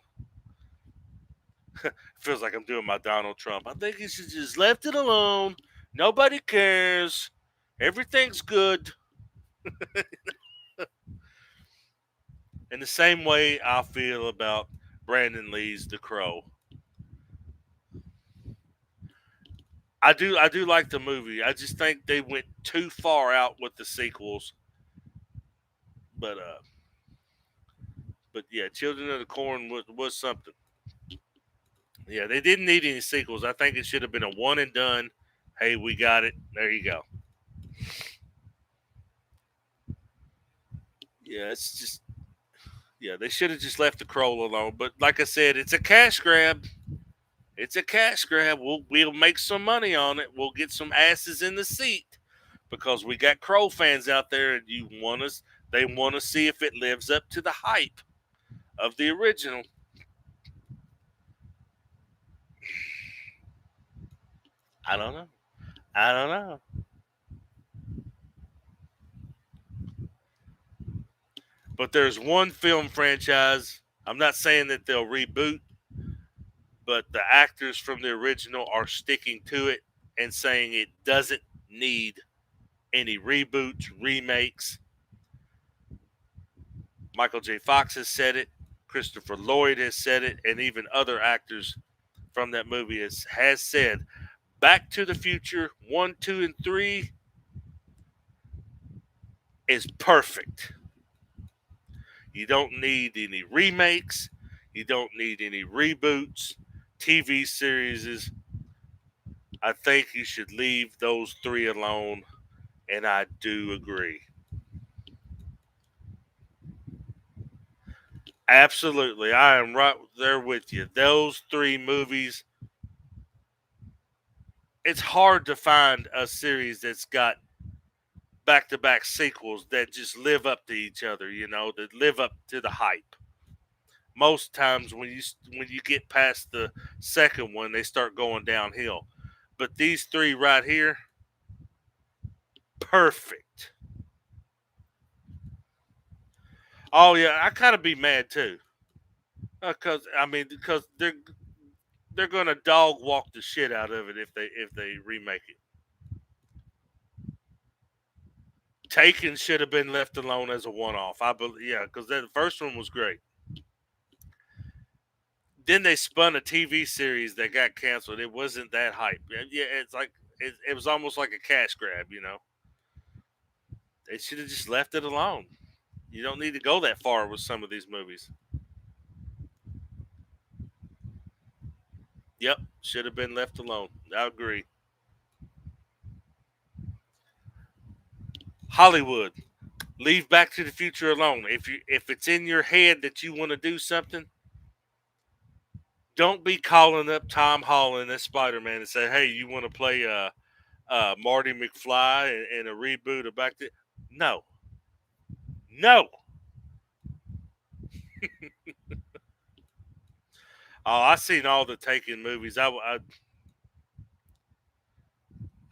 Feels like I'm doing my Donald Trump. I think he should just left it alone. Nobody cares. Everything's good. In the same way I feel about Brandon Lee's The Crow. I do like the movie. I just think they went too far out with the sequels. But but yeah, Children of the Corn was something. Yeah, they didn't need any sequels. I think it should have been a one and done. Hey, we got it. There you go. Yeah, it's just yeah, they should have just left the Crow alone. But like I said, it's a cash grab. It's a cash grab. We'll make some money on it. We'll get some asses in the seat because we got Crow fans out there, and they want to see if it lives up to the hype of the original. I don't know. I don't know. But there's one film franchise. I'm not saying that they'll reboot, but the actors from the original are sticking to it and saying it doesn't need any reboots, remakes. Michael J. Fox has said it, Christopher Lloyd has said it, and even other actors from that movie has said Back to the Future 1, 2, and 3 is perfect. You don't need any remakes, you don't need any reboots, TV series. I think you should leave those three alone, and I do agree. Absolutely. I am right there with you. Those three movies, it's hard to find a series that's got back to back sequels that just live up to each other, that live up to the hype. Most times when you get past the second one, they start going downhill. But these three right here, perfect. Oh yeah, I kind of be mad too, because they're gonna dog walk the shit out of it if they remake it. Taken should have been left alone as a one off. I believe, yeah, because the first one was great. Then they spun a TV series that got canceled. It wasn't that hype. Yeah, it's like it was almost like a cash grab. They should have just left it alone. You don't need to go that far with some of these movies. Yep, should have been left alone. I agree. Hollywood, leave Back to the Future alone. If it's in your head that you want to do something, don't be calling up Tom Holland as Spider Man and say, "Hey, you want to play Marty McFly in a reboot of Back to?" No, no. Oh, I seen all the Taken movies. I'm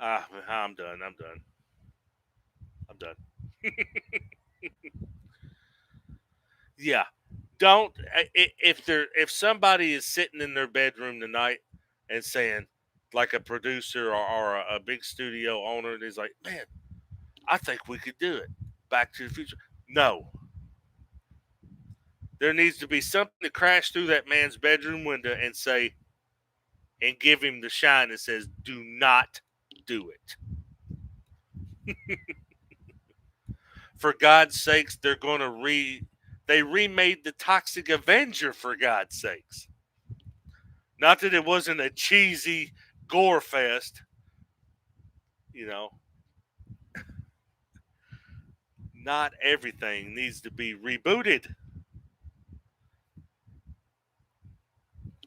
done. I'm done. I'm done. Yeah, don't if somebody is sitting in their bedroom tonight and saying like a producer or a big studio owner and is like, man, I think we could do it. Back to the Future. No, there needs to be something to crash through that man's bedroom window and say, and give him the shine that says, "Do not do it." For God's sakes, they're going to they remade the Toxic Avenger, for God's sakes. Not that it wasn't a cheesy gore fest, you know. Not everything needs to be rebooted.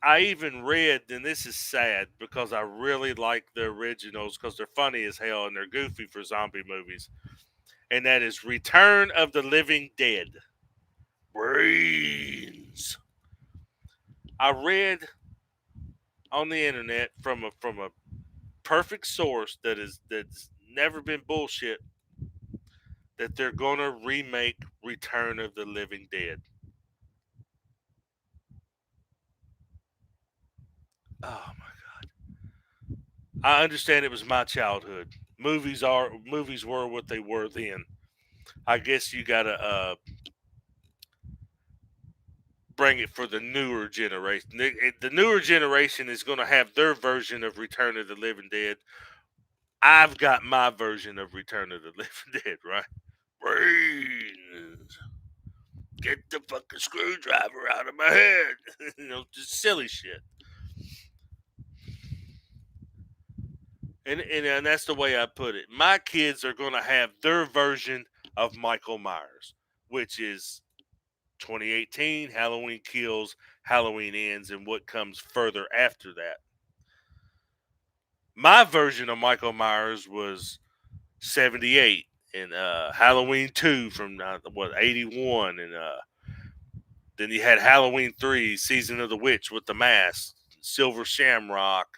I even read, and this is sad because I really like the originals because they're funny as hell and they're goofy for zombie movies. And that is Return of the Living Dead. Brains. I read on the internet from a perfect source that's never been bullshit that they're gonna remake Return of the Living Dead. Oh my! I understand it was my childhood. Movies were what they were then. I guess you gotta bring it for the newer generation. The newer generation is gonna have their version of Return of the Living Dead. I've got my version of Return of the Living Dead, right? Brains. Get the fucking screwdriver out of my head. Just silly shit. And that's the way I put it. My kids are going to have their version of Michael Myers, which is 2018, Halloween Kills, Halloween Ends, and what comes further after that. My version of Michael Myers was 78 and Halloween 2 from 81 and then you had Halloween 3 Season of the Witch with the mask, Silver Shamrock,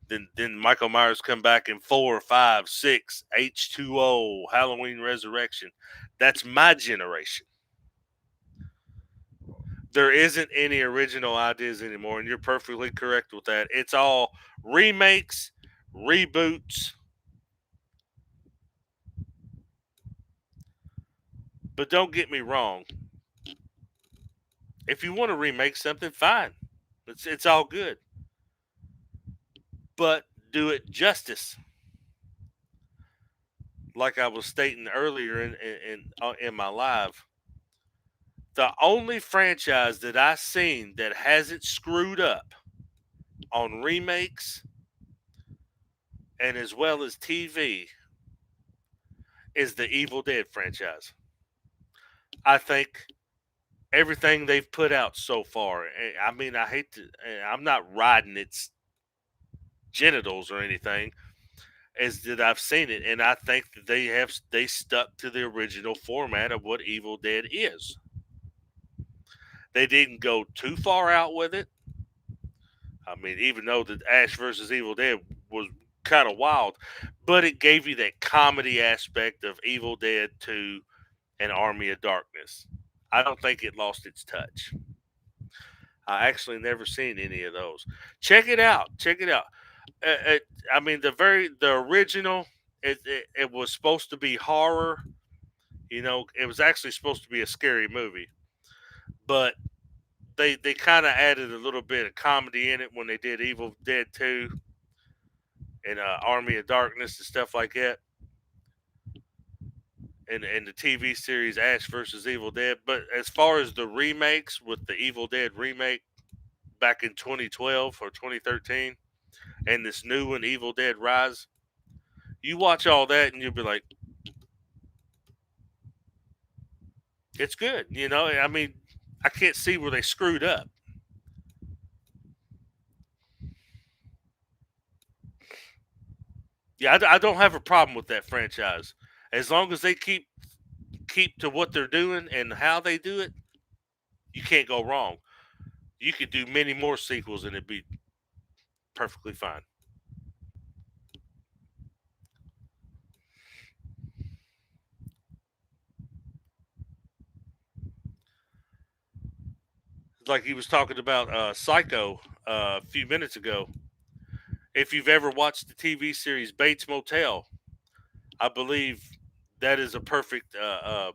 and then Michael Myers come back in 4, 5, 6, H2O, Halloween Resurrection. That's my generation. There isn't any original ideas anymore, and you're perfectly correct with that. It's all remakes, reboots. But don't get me wrong. If you want to remake something, fine. It's all good. But do it justice. Like I was stating earlier in my live, the only franchise that I've seen that hasn't screwed up on remakes and as well as TV is the Evil Dead franchise. I think everything they've put out so far, I mean, I hate to, I'm not riding its genitals or anything, is that I've seen it, and I think that they stuck to the original format of what Evil Dead is. They didn't go too far out with it. I mean, even though the Ash versus Evil Dead was kind of wild, but it gave you that comedy aspect of Evil Dead 2 and Army of Darkness. I don't think it lost its touch. I actually never seen any of those. Check it out. Check it out. I mean, the original. It was supposed to be horror. It was actually supposed to be a scary movie, but they kind of added a little bit of comedy in it when they did Evil Dead 2 and Army of Darkness and stuff like that, and the TV series Ash versus Evil Dead. But as far as the remakes with the Evil Dead remake back in 2012 or 2013, and this new one, Evil Dead Rise, you watch all that and you'll be like, it's good. I mean, I can't see where they screwed up. Yeah, I don't have a problem with that franchise as long as they keep to what they're doing and how they do it. You can't go wrong. You could do many more sequels and it'd be perfectly fine. Like he was talking about Psycho a few minutes ago. If you've ever watched the TV series Bates Motel, I believe that is a perfect. I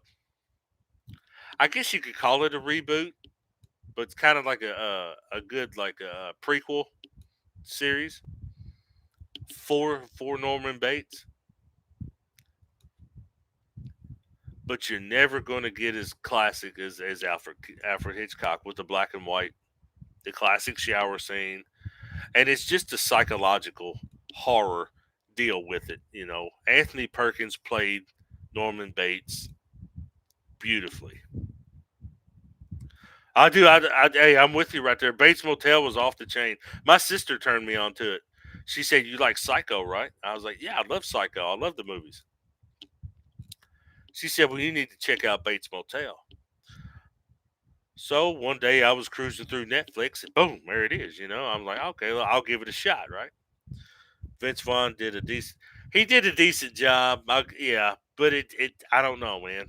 guess you could call it a reboot, but it's kind of like a good like a prequel. series for Norman Bates, but you're never going to get as classic as Alfred Hitchcock with the black and white, the classic shower scene, and it's just a psychological horror deal with it. You know, Anthony Perkins played Norman Bates beautifully. I do. Hey, I'm with you right there. Bates Motel was off the chain. My sister turned me on to it. She said, "You like Psycho, right?" I was like, "Yeah, I love Psycho. I love the movies." She said, "Well, you need to check out Bates Motel." So one day I was cruising through Netflix, and boom, there it is. You know, I'm like, okay, well, I'll give it a shot, right? Vince Vaughn did a decent. He did a decent job. Yeah, but I don't know, man.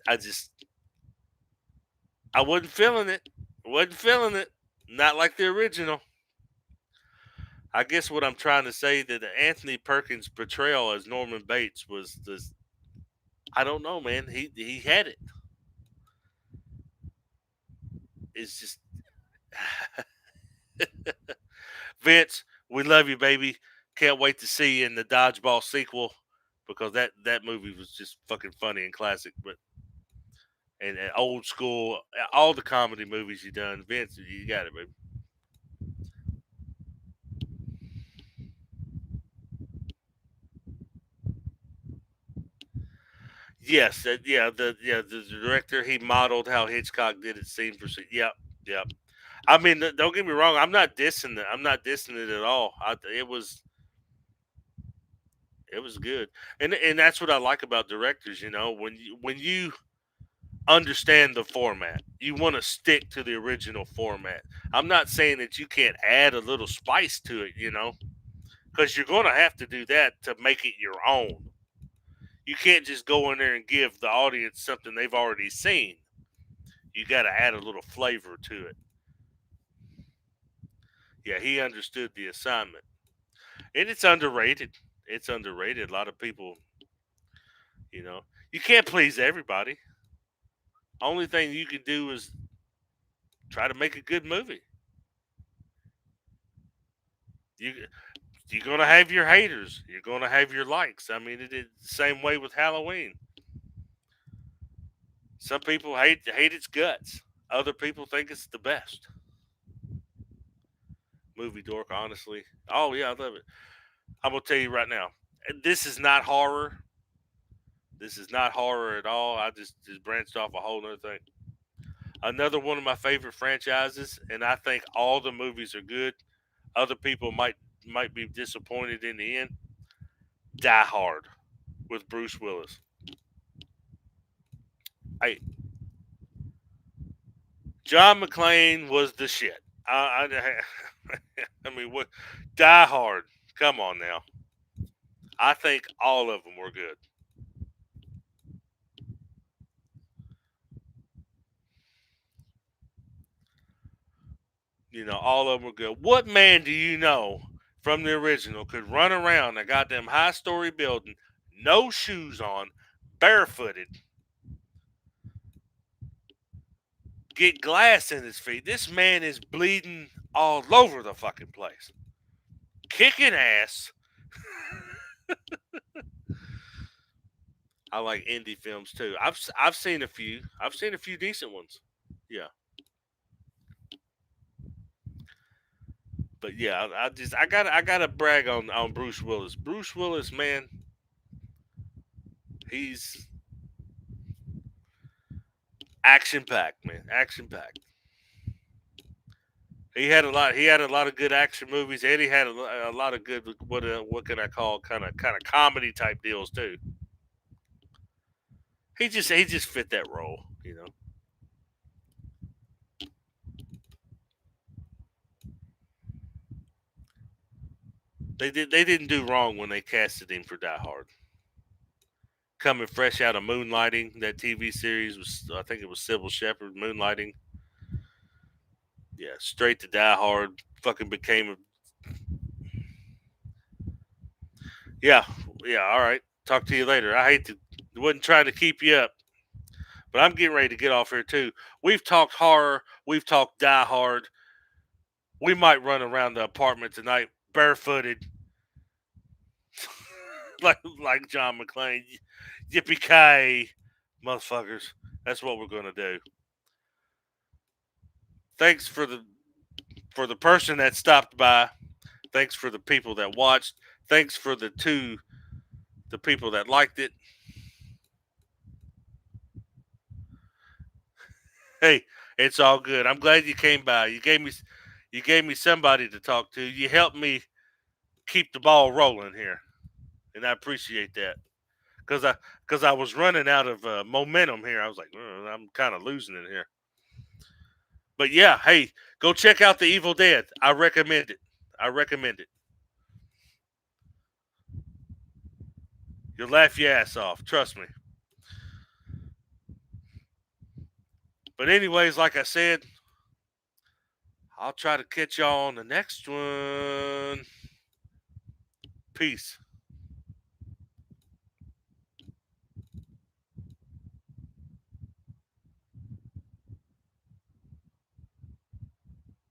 I just, I wasn't feeling it. Wasn't feeling it. Not like the original. I guess what I'm trying to say that Anthony Perkins' portrayal as Norman Bates was this. I don't know, man. He had it. It's just Vince. We love you, baby. Can't wait to see you in the Dodgeball sequel because that movie was just fucking funny and classic. But and old school, all the comedy movies you done, Vince, you got it, baby. Yes, the director he modeled how Hitchcock did it scene for scene. Yep, yep. I mean, don't get me wrong. I'm not dissing it. I'm not dissing it at all. It was good, and that's what I like about directors. You know, when you understand the format, you want to stick to the original format. I'm not saying that you can't add a little spice to it. You know, because you're going to have to do that to make it your own. You can't just go in there and give the audience something they've already seen. You got to add a little flavor to it. Yeah, he understood the assignment, and it's underrated. It's underrated. A lot of people, you can't please everybody. Only thing you can do is try to make a good movie. You you're gonna have your haters. You're gonna have your likes. I mean, it's the same way with Halloween. Some people hate its guts. Other people think it's the best movie. Dork, honestly. Oh yeah, I love it. I'm gonna tell you right now. This is not horror. This is not horror at all. I just branched off a whole other thing. Another one of my favorite franchises, and I think all the movies are good. Other people might be disappointed in the end. Die Hard with Bruce Willis. I John McClane was the shit. I mean, what? Die Hard. Come on now. I think all of them were good. You know, all of them were good. What man do you know from the original could run around a goddamn high story building, no shoes on, barefooted, get glass in his feet? This man is bleeding all over the fucking place, kicking ass. I like indie films too. I've seen a few. I've seen a few decent ones. Yeah, but yeah, I gotta brag on Bruce Willis. Bruce Willis, man, he's action packed, man, action packed. He had a lot of good action movies. Eddie had a lot of good what can I call kind of comedy type deals too. He just fit that role, you know. They didn't do wrong when they casted him for Die Hard. Coming fresh out of Moonlighting, that TV series was, I think it was Sybil Shepherd. Moonlighting, yeah, straight to Die Hard. Fucking became a, yeah, yeah. All right, talk to you later. I hate to wasn't trying to keep you up, but I'm getting ready to get off here too. We've talked horror, we've talked Die Hard. We might run around the apartment tonight barefooted, like John McClane. Yippee ki motherfuckers! That's what we're gonna do. Thanks for the person that stopped by. Thanks for the people that watched. Thanks for the people that liked it. Hey, it's all good. I'm glad you came by. You gave me somebody to talk to. You helped me keep the ball rolling here, and I appreciate that. Because I was running out of momentum here. I was like, I'm kind of losing it here. But yeah, hey, go check out The Evil Dead. I recommend it. I recommend it. You'll laugh your ass off. Trust me. But anyways, like I said, I'll try to catch y'all on the next one. Peace.